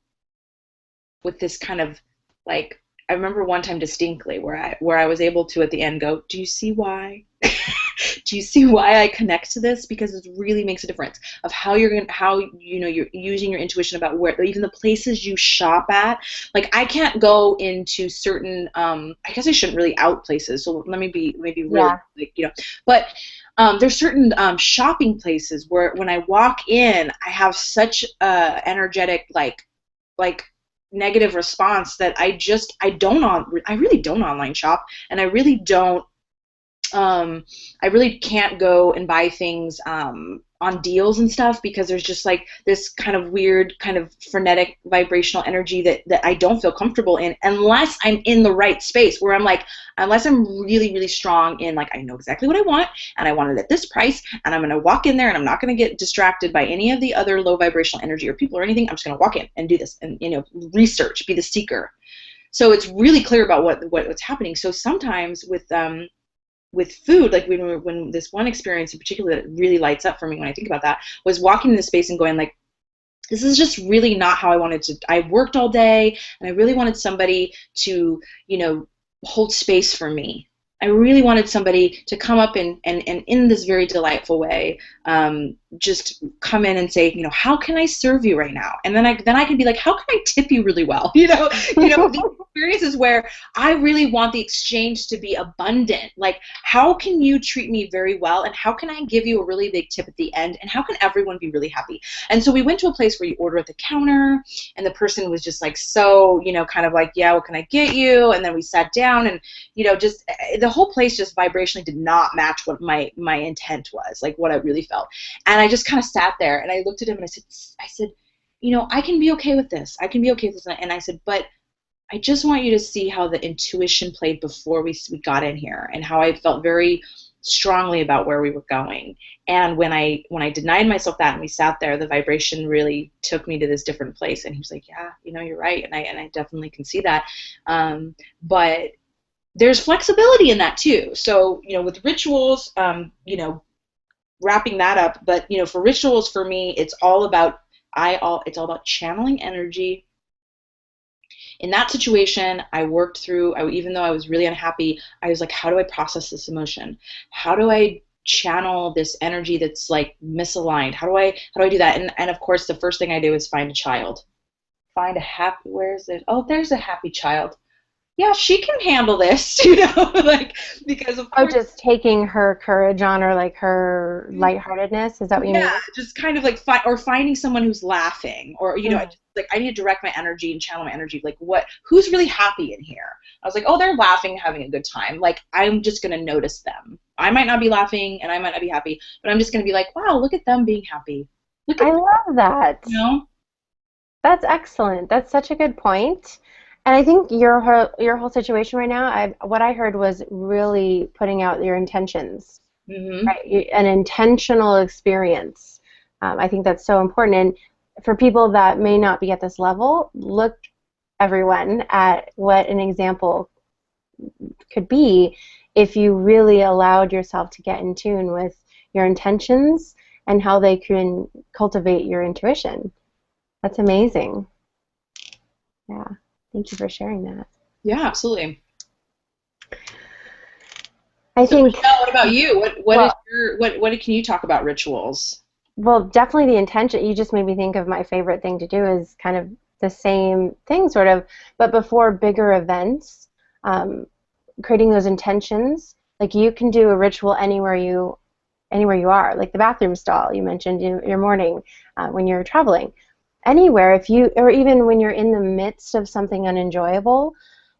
with this kind of like, I remember one time distinctly where I was able to at the end go, do you see why? Do you see why I connect to this? Because it really makes a difference of how you're using your intuition about where, even the places you shop at. Like I can't go into certain, I guess I shouldn't really out places. So let me be really but there's certain shopping places where when I walk in, I have such a energetic like negative response that I really don't online shop, and I really don't. I really can't go and buy things on deals and stuff, because there's just like this kind of weird, kind of frenetic vibrational energy that I don't feel comfortable in unless I'm in the right space, where I'm like, unless I'm really, really strong in like, I know exactly what I want and I want it at this price, and I'm going to walk in there and I'm not going to get distracted by any of the other low vibrational energy or people or anything. I'm just going to walk in and do this and research, be the seeker. So it's really clear about what's happening. So sometimes with food, like when this one experience in particular that really lights up for me when I think about that, was walking in the space and going like, this is just really not how I wanted to. I worked all day and I really wanted somebody to, hold space for me. I really wanted somebody to come up and in this very delightful way, just come in and say, how can I serve you right now? And then I can be like, how can I tip you really well? The experiences where I really want the exchange to be abundant. Like, how can you treat me very well, and how can I give you a really big tip at the end, and how can everyone be really happy? And so we went to a place where you order at the counter, and the person was just like, so, kind of like, yeah, what can I get you? And then we sat down, and just the whole place just vibrationally did not match what my intent was, like what I really felt. And I just kind of sat there, and I looked at him, and I said, I can be okay with this. I can be okay with this. And I said, but I just want you to see how the intuition played before we got in here, and how I felt very strongly about where we were going. And when I denied myself that, and we sat there, the vibration really took me to this different place. And he was like, yeah, you're right. And I definitely can see that. But there's flexibility in that too. So, with rituals, wrapping that up, but for rituals, for me, it's all about channeling energy. In that situation, I worked through, even though I was really unhappy, I was like, how do I process this emotion? How do I channel this energy that's like misaligned? How do I do that? And of course, the first thing I do is find a child. Find a happy, where is it? Oh, there's a happy child. Yeah, she can handle this, because of course. Oh, just taking her courage on, or like her lightheartedness. Is that what you mean? Yeah, just kind of like finding someone who's laughing, or I need to direct my energy and channel my energy. Like, who's really happy in here? I was like, oh, they're laughing, having a good time. Like, I'm just gonna notice them. I might not be laughing, and I might not be happy, but I'm just gonna be like, wow, look at them being happy. I love that. That's excellent. That's such a good point. And I think your whole situation right now, what I heard was really putting out your intentions, right? An intentional experience. I think that's so important. And for people that may not be at this level, look, everyone, at what an example could be if you really allowed yourself to get in tune with your intentions and how they can cultivate your intuition. That's amazing. Yeah. Thank you for sharing that. Yeah, absolutely. I think. Michelle, what about you? What can you talk about rituals? Well, definitely the intention. You just made me think of my favorite thing to do is kind of the same thing, sort of, but before bigger events, creating those intentions. Like, you can do a ritual anywhere you are, like the bathroom stall you mentioned in your morning when you're traveling. Anywhere, or even when you're in the midst of something unenjoyable,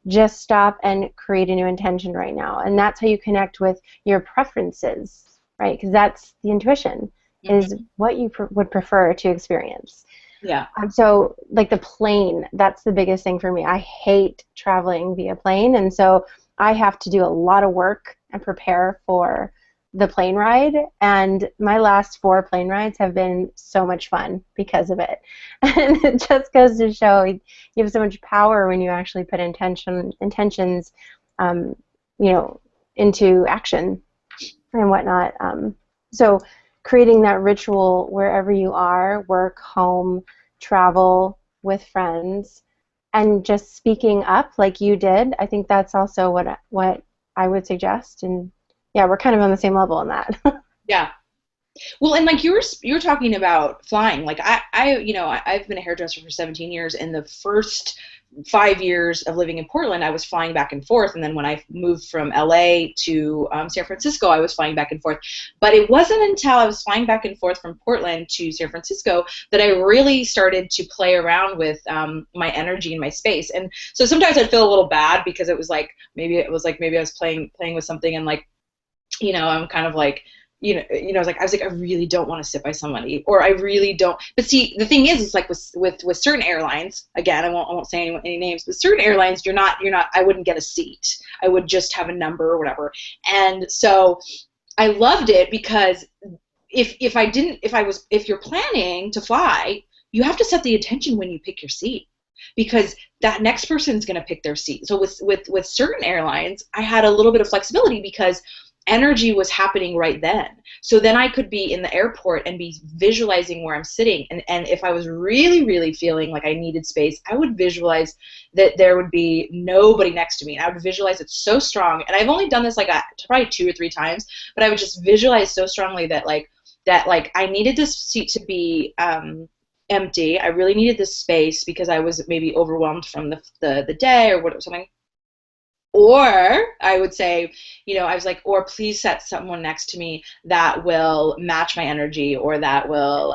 just stop and create a new intention right now. And that's how you connect with your preferences, right? Because that's the intuition, is what you would prefer to experience. Yeah. So, like the plane, that's the biggest thing for me. I hate traveling via plane, and so I have to do a lot of work and prepare for the plane ride, and my last 4 plane rides have been so much fun because of it. And it just goes to show you have so much power when you actually put intentions, into action and whatnot. So creating that ritual wherever you are, work, home, travel, with friends, and just speaking up like you did, I think that's also what I would suggest. And yeah, we're kind of on the same level in that. Yeah. Well, and like you were talking about flying. Like I've been a hairdresser for 17 years, and the first 5 years of living in Portland, I was flying back and forth. And then when I moved from LA to San Francisco, I was flying back and forth. But it wasn't until I was flying back and forth from Portland to San Francisco that I really started to play around with my energy and my space. And so sometimes I'd feel a little bad because it was like maybe I was playing with something, and like, I'm kind of like, I was like, I really don't want to sit by somebody, or I really don't. But see, the thing is, it's like with certain airlines. Again, I won't say any names, but certain airlines, you're not. I wouldn't get a seat. I would just have a number or whatever. And so I loved it because if you're planning to fly, you have to set the intention when you pick your seat, because that next person's going to pick their seat. So with certain airlines, I had a little bit of flexibility because energy was happening right then. So then I could be in the airport and be visualizing where I'm sitting. And if I was really, really feeling like I needed space, I would visualize that there would be nobody next to me. And I would visualize it so strong. And I've only done this like probably 2 or 3 times, but I would just visualize so strongly that like that like I needed this seat to be empty. I really needed this space because I was maybe overwhelmed from the day or what something. Or I would say, I was like, or please set someone next to me that will match my energy, or that will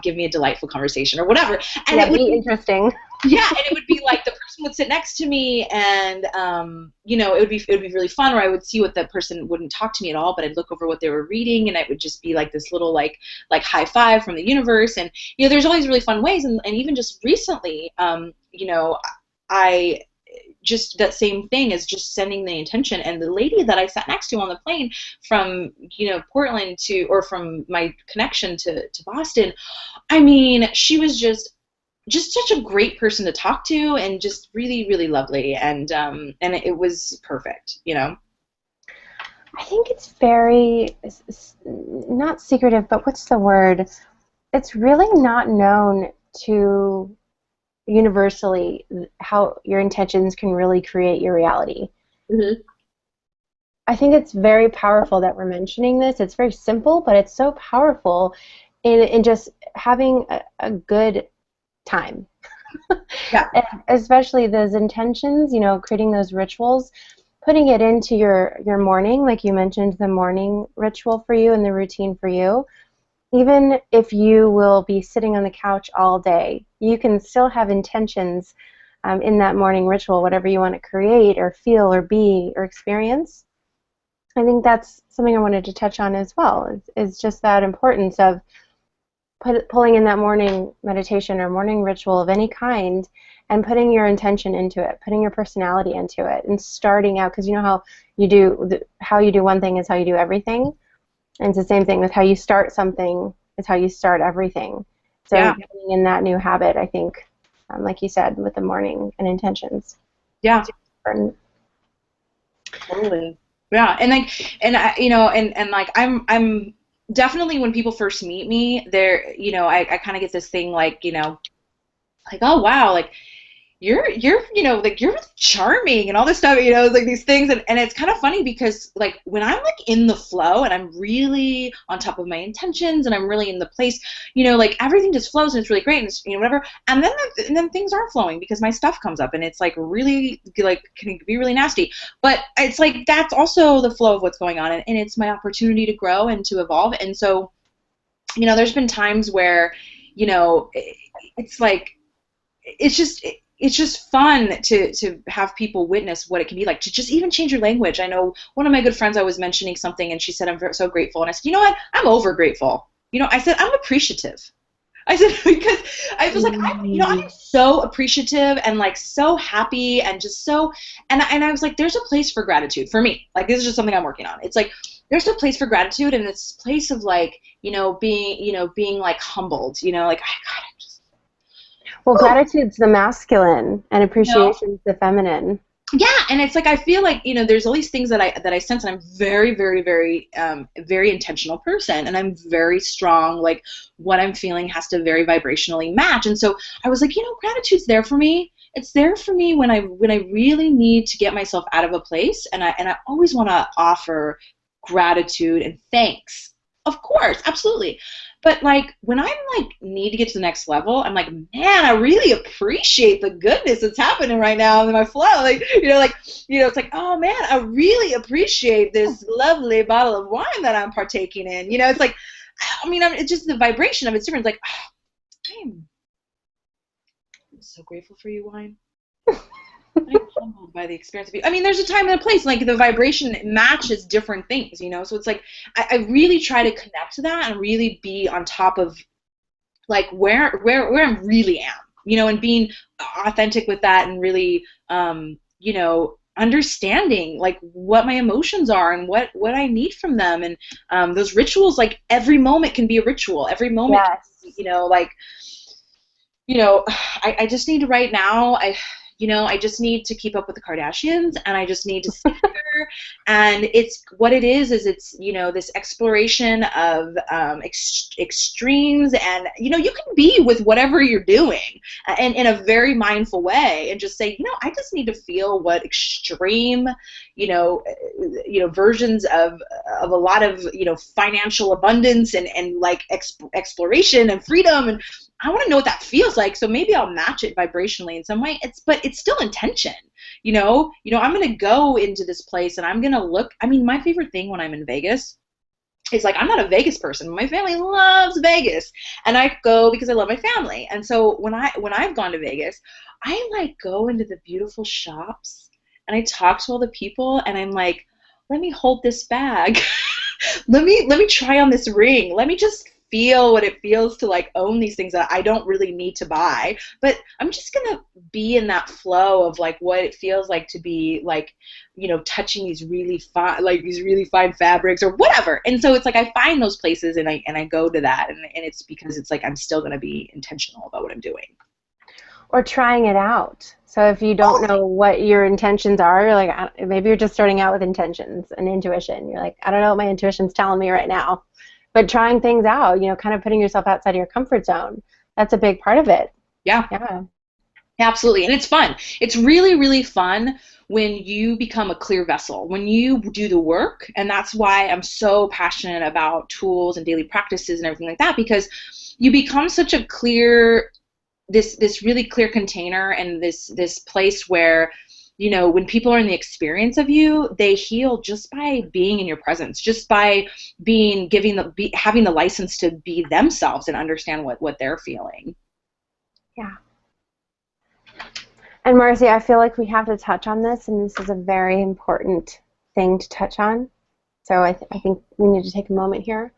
give me a delightful conversation, or whatever. And yeah, it would be interesting. Yeah, and it would be like the person would sit next to me, and it would be really fun. Where I would see what the person wouldn't talk to me at all, but I'd look over what they were reading, and it would just be like this little like high five from the universe. And there's all these really fun ways, and even just recently, I just that same thing is just sending the intention. And the lady that I sat next to on the plane from Portland from my connection to Boston, I mean, she was just such a great person to talk to, and just really, really lovely, and it was perfect. I think it's very not secretive, but what's the word? It's really not known to universally how your intentions can really create your reality. Mm-hmm. I think it's very powerful that we're mentioning this. It's very simple, but it's so powerful in just having a good time. Yeah. And especially those intentions, creating those rituals, putting it into your morning, like you mentioned, the morning ritual for you and the routine for you. Even if you will be sitting on the couch all day, you can still have intentions in that morning ritual, whatever you want to create or feel or be or experience. I think that's something I wanted to touch on as well, is just that importance of pulling in that morning meditation or morning ritual of any kind and putting your intention into it, putting your personality into it, and starting out, because how you do one thing is how you do everything. And it's the same thing with how you start something is how you start everything. So getting in that new habit, I think, like you said, with the morning and intentions. Yeah. Totally. Yeah, I'm definitely, when people first meet me, I kind of get this thing like, oh wow, like you're like you're really charming and all this stuff, like these things, and it's kind of funny because like when I'm like in the flow and I'm really on top of my intentions and I'm really in the place, like everything just flows and it's really great and it's, whatever, and then things aren't flowing because my stuff comes up and it's like really like can be really nasty, but it's like that's also the flow of what's going on, and it's my opportunity to grow and to evolve. And so there's been times where it's like it's just fun to have people witness what it can be like to just even change your language. I know one of my good friends, I was mentioning something, and she said, I'm so grateful. And I said, you know what? I'm over grateful. I said, I'm appreciative. I said, because I was like, I'm so appreciative and like so happy and just so, and I was like, there's a place for gratitude for me. Like, this is just something I'm working on. It's like, there's a place for gratitude, and this place of like, being like humbled, like, God, I'm just, well, gratitude's the masculine and appreciation's the feminine. Yeah, and it's like I feel like there's all these things that I sense, and I'm very, very, very, very intentional person, and I'm very strong. Like what I'm feeling has to very vibrationally match, and so I was like, gratitude's there for me. It's there for me when I really need to get myself out of a place, and I always want to offer gratitude and thanks. Of course, absolutely. But like when I'm like need to get to the next level, I'm like, man, I really appreciate the goodness that's happening right now in my flow. Like, it's like, oh man, I really appreciate this lovely bottle of wine that I'm partaking in. It's like, it's just the vibration of it's different. It's like, I'm so grateful for you, wine. I'm humbled by the experience of you. There's a time and a place, like the vibration matches different things, so it's like I really try to connect to that and really be on top of like where I really am, and being authentic with that, and really understanding like what my emotions are and what I need from them, and those rituals, like every moment can be a ritual, every moment can be, I just need to right now, I just need to keep up with the Kardashians, and I just need to sit here And it's what it is it's, you know, this exploration of extremes, and, you know, you can be with whatever you're doing and in a very mindful way, and just say, you know, I just need to feel what extreme, versions of a lot of, you know, financial abundance and like exploration and freedom, and I want to know what that feels like. So maybe I'll match it vibrationally in some way. But it's still intention. I'm going to go into this place and I'm going to look. I mean, my favorite thing when I'm in Vegas is, like, I'm not a Vegas person. My family loves Vegas, and I go because I love my family. And so when I've gone to Vegas, I like go into the beautiful shops and I talk to all the people, and I'm like, let me hold this bag. let me try on this ring. Let me just feel what it feels to, like, own these things that I don't really need to buy, but I'm just gonna be in that flow of, like, what it feels like to be, like, you know, touching these really fine fabrics or whatever. And so it's like I find those places and I go to that, and it's because it's like I'm still gonna be intentional about what I'm doing. Or trying it out. So if you don't know what your intentions are, you're like, maybe you're just starting out with intentions and intuition. You're like, I don't know what my intuition's telling me right now. But trying things out, you know, kind of putting yourself outside of your comfort zone, that's a big part of it. Yeah. Yeah. Absolutely. And it's fun. It's really, really fun when you become a clear vessel, when you do the work. And that's why I'm so passionate about tools and daily practices and everything like that, because you become such a clear, this really clear container, and this place where, you know, when people are in the experience of you, they heal just by being in your presence, just by having the license to be themselves and understand what they're feeling. Yeah. And Marci, I feel like we have to touch on this, and this is a very important thing to touch on. So I think we need to take a moment here.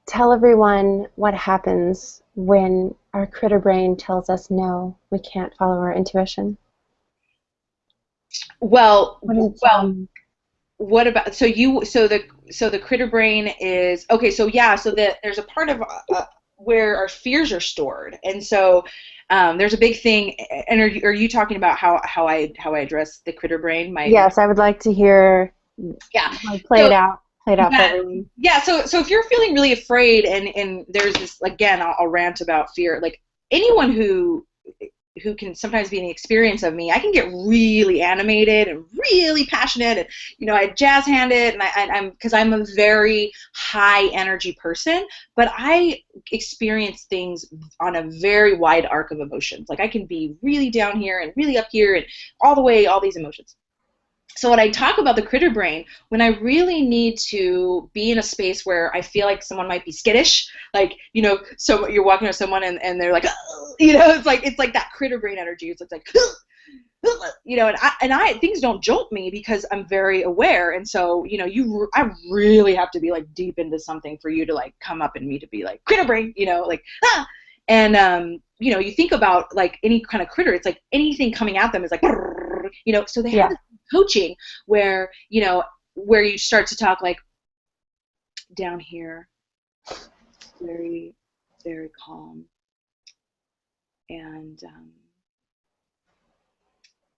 Tell everyone what happens when our critter brain tells us no, we can't follow our intuition. What about the critter brain is okay? So yeah, so there's a part of where our fears are stored, and so there's a big thing. And are you talking about how I address the critter brain? Yes, I would like to hear. Yeah, play it out for everyone. Yeah, so if you're feeling really afraid, and there's this, again, I'll rant about fear. Like, anyone who can sometimes be in the experience of me, I can get really animated and really passionate, and, you know, I jazz hand it, and I'm because I'm a very high energy person, but I experience things on a very wide arc of emotions. Like, I can be really down here and really up here and all the way, all these emotions. So when I talk about the critter brain, when I really need to be in a space where I feel like someone might be skittish, like, you know, so you're walking with someone and they're like, oh, you know, it's like that critter brain energy. It's like, you know, and I things don't jolt me because I'm very aware. And so, you know, I really have to be, like, deep into something for you to, like, come up in me to be like, critter brain, you know, like, ah. And, you know, you think about, like, any kind of critter, it's like anything coming at them is like, you know, so they have this coaching where, you know, where you start to talk, like, down here, very, very calm, and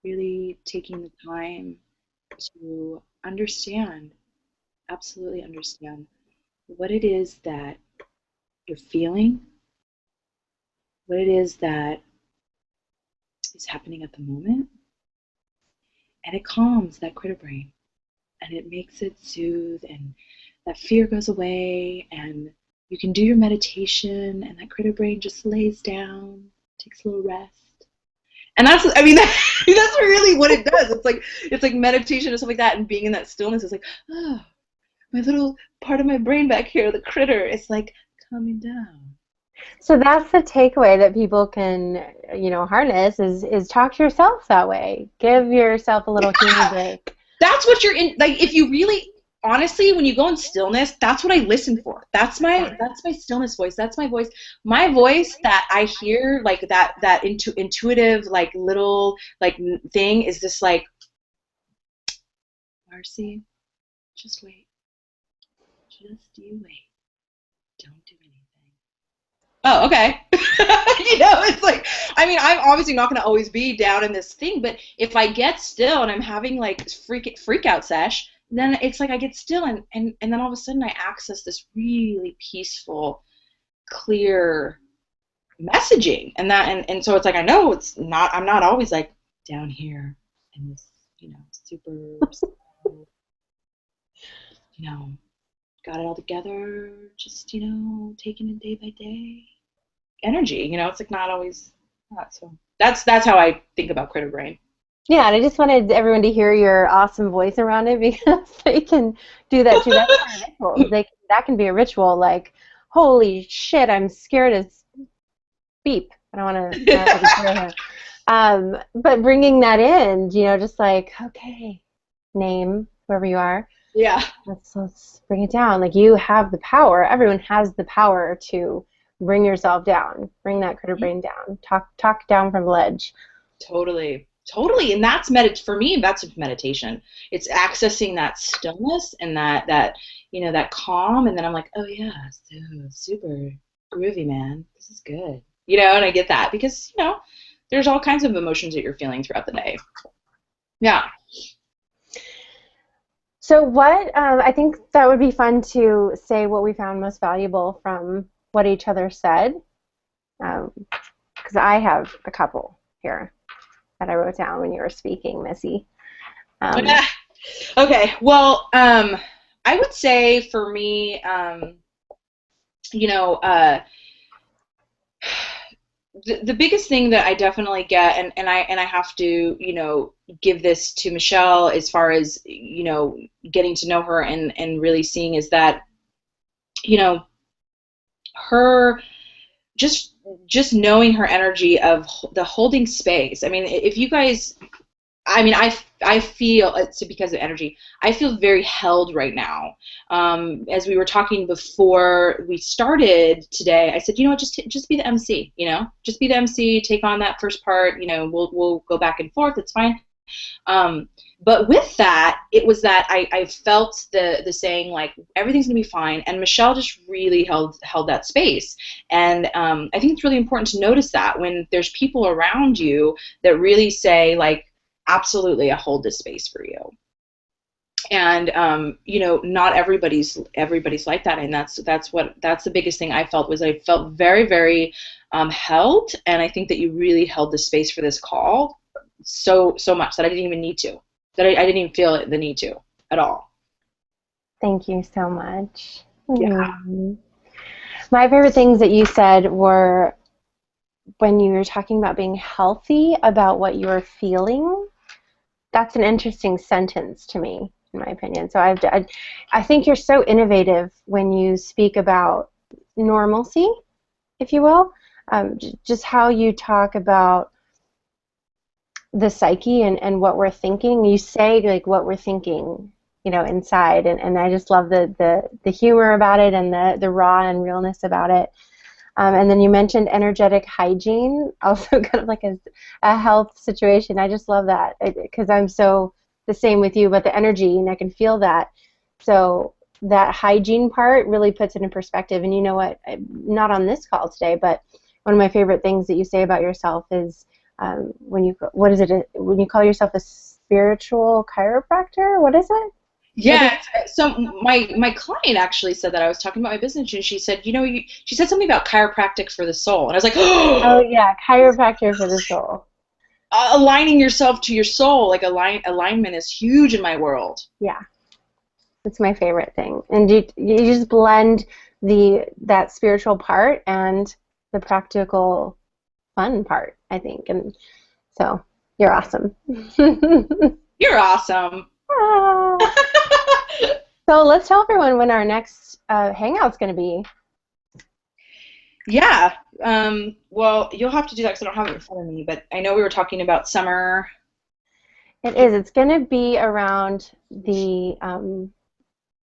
really taking the time to understand, absolutely understand what it is that you're feeling, what it is that is happening at the moment, and it calms that critter brain, and it makes it soothe, and that fear goes away, and you can do your meditation, and that critter brain just lays down, takes a little rest. And that's, I mean, that's really what it does. It's like meditation or something like that, and being in that stillness is like, oh, my little part of my brain back here, the critter, is like calming down. So that's the takeaway that people can, you know, harness is talk to yourself that way. Give yourself a little human break. That's what you're in. Like, if you really, honestly, when you go in stillness, that's what I listen for. That's my stillness voice. That's my voice. My voice that I hear, like that intuitive, like, little, like, thing is just like, Marci, just wait. Just you wait. Don't do anything. Oh, okay. You know, it's like, I mean, I'm obviously not going to always be down in this thing, but if I get still and I'm having like freak out sesh, then it's like I get still and then all of a sudden I access this really peaceful, clear messaging, and so it's like I know it's not. I'm not always like down here in this, super, got it all together, just taking it day by day energy. It's like not always that. So that's how I think about critter brain. Yeah, and I just wanted everyone to hear your awesome voice around it because they can do that too. That's part of rituals. That can be a ritual. Like, holy shit, I'm scared as beep. I don't want to. But bringing that in, just like, okay, name whoever you are. Yeah. Let's bring it down. Like, you have the power. Everyone has the power to bring yourself down. Bring that critter brain down. Talk down from the ledge. Totally, and that's for me. That's meditation. It's accessing that stillness and that calm, and then I'm like, oh yeah, so super groovy, man. This is good. And I get that because there's all kinds of emotions that you're feeling throughout the day. Yeah. So what, I think that would be fun to say what we found most valuable from what each other said, because I have a couple here that I wrote down when you were speaking, Missy. Okay, well, I would say for me, the biggest thing that I definitely get, and I have to, give this to Michelle as far as, getting to know her and really seeing is that, her just knowing her energy of the holding space. I mean, if you guys, I feel it's because of energy. I feel very held right now. As we were talking before we started today, I said, just be the MC. Just be the MC. Take on that first part. We'll go back and forth. It's fine. But with that, it was that I felt the saying like everything's gonna be fine, and Michelle just really held that space. And I think it's really important to notice that when there's people around you that really say like, absolutely, I hold this space for you. And not everybody's like that, and that's the biggest thing I felt was I felt very, very held, and I think that you really held the space for this call so much that I didn't even need to, that I didn't even feel the need to at all. Thank you so much. Yeah. My favorite things that you said were when you were talking about being healthy about what you were feeling. That's an interesting sentence to me, in my opinion. So I think you're so innovative when you speak about normalcy, if you will, just how you talk about the psyche and what we're thinking. You say like what we're thinking, inside, and I just love the humor about it and the raw and realness about it. And then you mentioned energetic hygiene, also kind of like a health situation. I just love that because I'm so the same with you, but the energy, and I can feel that. So that hygiene part really puts it in perspective. And you know what? Not on this call today, but one of my favorite things that you say about yourself is when you call yourself a spiritual chiropractor? What is it? Yeah, so my client actually said that. I was talking about my business, and she said, she said something about chiropractic for the soul, and I was like, oh yeah, chiropractor for the soul. Aligning yourself to your soul, like alignment is huge in my world. Yeah, it's my favorite thing, and you just blend that spiritual part and the practical, fun part, I think, and so you're awesome. You're awesome. So let's tell everyone when our next hangout's going to be. Yeah. Well, you'll have to do that because I don't have it in front of me, but I know we were talking about summer. It is. It's going to be around the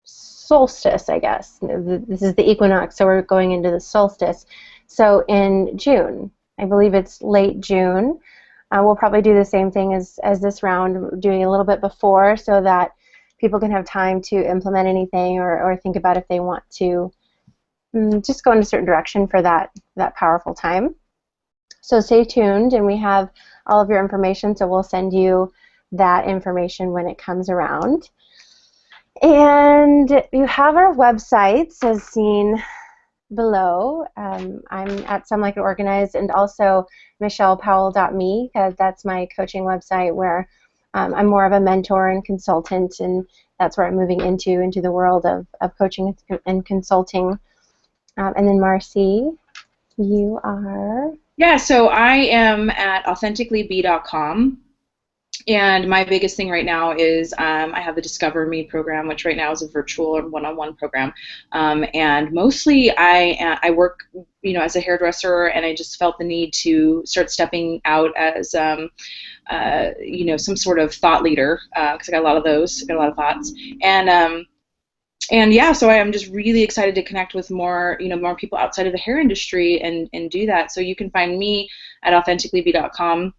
solstice, I guess. This is the equinox, so we're going into the solstice. So in June, I believe it's late June. We'll probably do the same thing as this round, doing a little bit before so that people can have time to implement anything or think about if they want to just go in a certain direction for that powerful time. So stay tuned, and we have all of your information, so we'll send you that information when it comes around. And you have our websites as seen below. I'm at Some Like It Organized, and also michellepowell.me, because that's my coaching website where I'm more of a mentor and consultant, and that's where I'm moving into the world of coaching and consulting. And then Marci, you are? Yeah, so I am at authenticallybe.com. And my biggest thing right now is I have the Discover Me program, which right now is a virtual or one-on-one program. And mostly I work, as a hairdresser, and I just felt the need to start stepping out as, some sort of thought leader, because I got a lot of those, I got a lot of thoughts. And yeah, so I'm just really excited to connect with more people outside of the hair industry and do that. So you can find me at authenticallybe.com.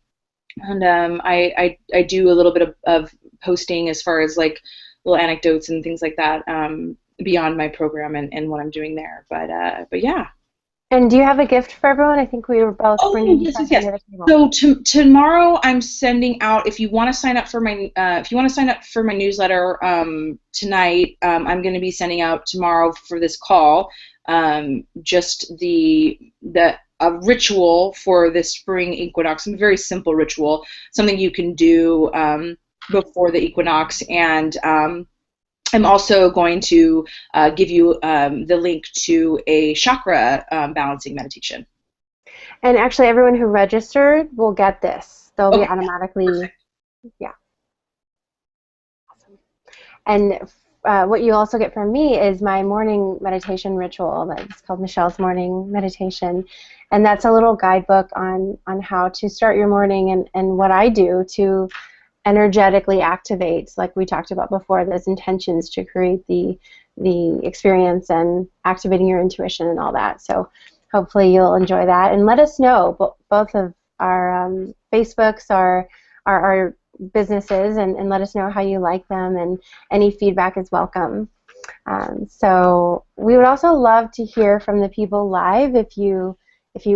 And I do a little bit of posting as far as like little anecdotes and things like that beyond my program and what I'm doing there. But yeah. And do you have a gift for everyone? I think we were both bringing yes. So tomorrow I'm sending out. If you want to sign up for my newsletter tonight, I'm going to be sending out tomorrow for this call just a ritual for the spring equinox. A very simple ritual, something you can do before the equinox, and I'm also going to give you the link to a chakra balancing meditation. And actually, everyone who registered will get this. They'll be automatically, perfect. Yeah. Awesome. And what you also get from me is my morning meditation ritual. It's called Michelle's Morning Meditation. And that's a little guidebook on how to start your morning and what I do to energetically activate, like we talked about before, those intentions to create the experience and activating your intuition and all that. So hopefully you'll enjoy that, and let us know. Both of our Facebooks are our businesses, and let us know how you like them, and any feedback is welcome. So we would also love to hear from the people live. If you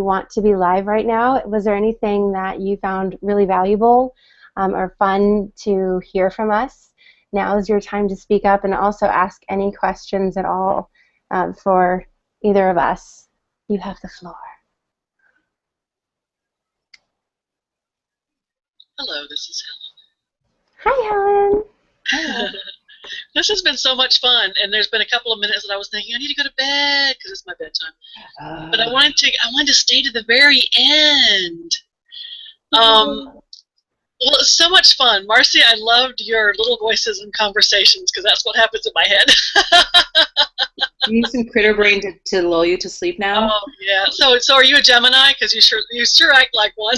want to be live right now, was there anything that you found really valuable or fun to hear from us? Now is your time to speak up, and also ask any questions at all for either of us. You have the floor. Hello, this is Helen. Hi, Helen. Hi. This has been so much fun, and there's been a couple of minutes that I was thinking I need to go to bed because it's my bedtime. But I wanted to stay to the very end. Well, it's so much fun. Marci, I loved your little voices and conversations because that's what happens in my head. You need some critter brain to lull you to sleep now? Oh, yeah. So are you a Gemini? Because you sure act like one.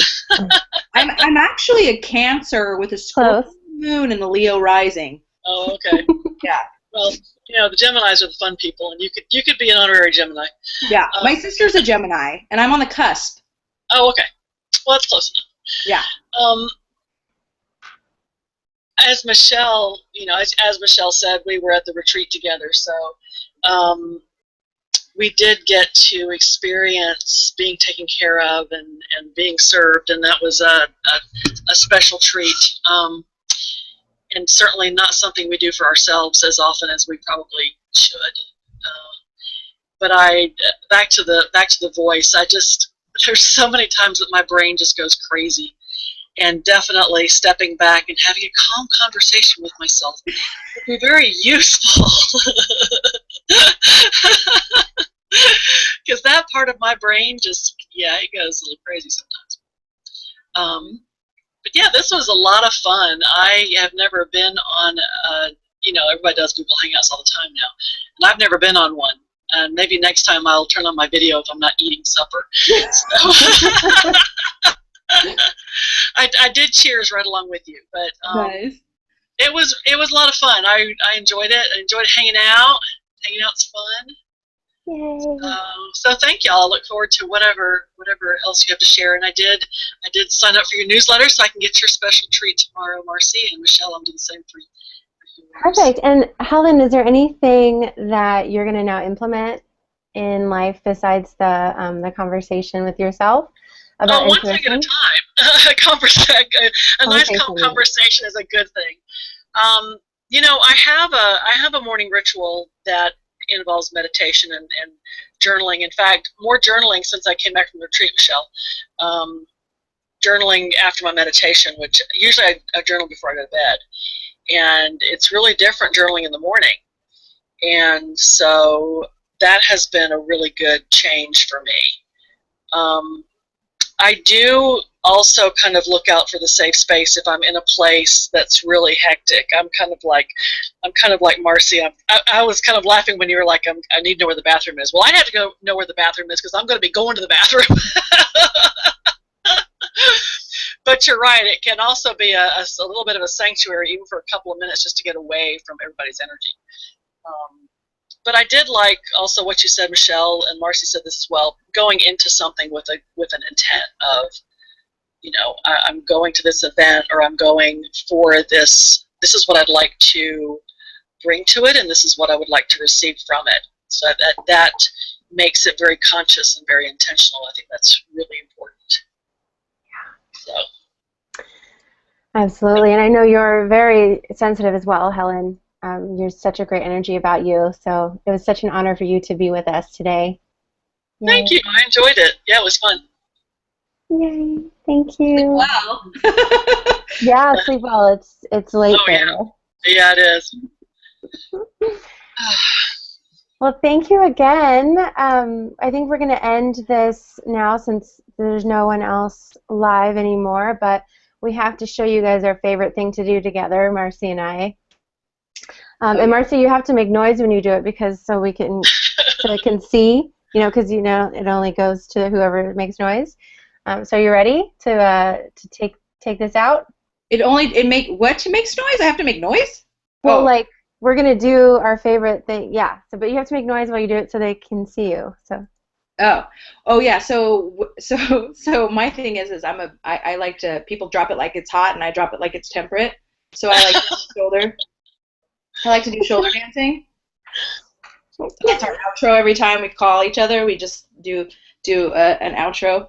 I'm actually a Cancer with a Scorpio moon and a Leo rising. Oh, okay. Yeah. Well, the Geminis are the fun people, and you could be an honorary Gemini. Yeah. My sister's a Gemini, and I'm on the cusp. Oh, okay. Well, that's close enough. Yeah. As Michelle, as Michelle said, we were at the retreat together, so we did get to experience being taken care of and being served, and that was a special treat, and certainly not something we do for ourselves as often as we probably should. But back to the voice. There's so many times that my brain just goes crazy. And definitely stepping back and having a calm conversation with myself would be very useful. Because that part of my brain it goes a little crazy sometimes. But yeah, this was a lot of fun. I have never been on, everybody does Google Hangouts all the time now. And I've never been on one. And maybe next time I'll turn on my video if I'm not eating supper. So. I did cheers right along with you, but nice. It was a lot of fun. I enjoyed it. I enjoyed hanging out. Hanging out's fun. Yay. So thank y'all. I look forward to whatever else you have to share. And I did sign up for your newsletter, so I can get your special treat tomorrow, Marci, and Michelle. I'm doing the same for you. Perfect. And Helen, is there anything that you're going to now implement in life besides the conversation with yourself? about Oh, one thing at a intuition? time. A nice Conversation. conversation is a good thing. You know, I have a morning ritual that involves meditation and journaling. In fact, more journaling since I came back from the retreat, Michelle. Journaling after my meditation, which usually I journal before I go to bed. And it's really different journaling in the morning. And so that has been a really good change for me. I do also kind of look out for the safe space if I'm in a place that's really hectic. I'm kind of like Marci. I was kind of laughing when you were like, I need to know where the bathroom is. Well, I have to go know where the bathroom is because I'm going to be going to the bathroom. But you're right. It can also be a little bit of a sanctuary, even for a couple of minutes, just to get away from everybody's energy. But I did like also what you said, Michelle, and Marci said this as well, going into something with an intent of, you know, I'm going to this event, or I'm going for this. This is what I'd like to bring to it, and this is what I would like to receive from it. So that makes it very conscious and very intentional. I think that's really important. So. Absolutely, and I know you're very sensitive as well, Helen. You're such a great energy about you, so it was such an honor for you to be with us today. Yay. Thank you. I enjoyed it. Yeah, it was fun. Yay! Thank you. Wow. Yeah, sleep well. It's late there. Yeah, it is. Well, thank you again. I think we're going to end this now since there's no one else live anymore, but we have to show you guys our favorite thing to do together, Marci and I. And Marci, you have to make noise when you do it because so it can see, you know, because you know it only goes to whoever makes noise. So are you ready to take this out? What makes noise? I have to make noise? Well, like we're gonna do our favorite thing, yeah. So, but you have to make noise while you do it so they can see you. So. Oh yeah. So my thing is I like to, people drop it like it's hot and I drop it like it's temperate. So I like to shoulder. I like to do shoulder dancing. That's our outro every time we call each other. We just do an outro.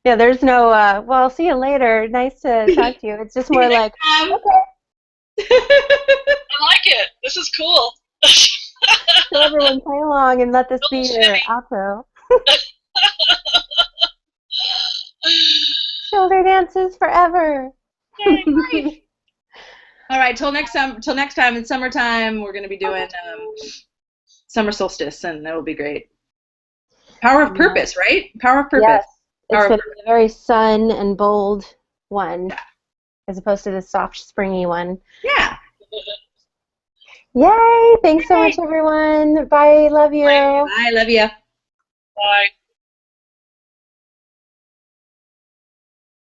Yeah, there's no, well, see you later. Nice to talk to you. It's just more like, okay. I like it. This is cool. So everyone play along and let this be your outro. Shoulder dances forever. All right, till next time. It's summertime. We're gonna be doing summer solstice, and that'll be great. Power of purpose, right? Power of purpose. Yes, it's going to be a very sun and bold one, as opposed to the soft, springy one. Yeah. Yay! Thanks so much, everyone. Bye. Love you. Bye. Love you. Bye.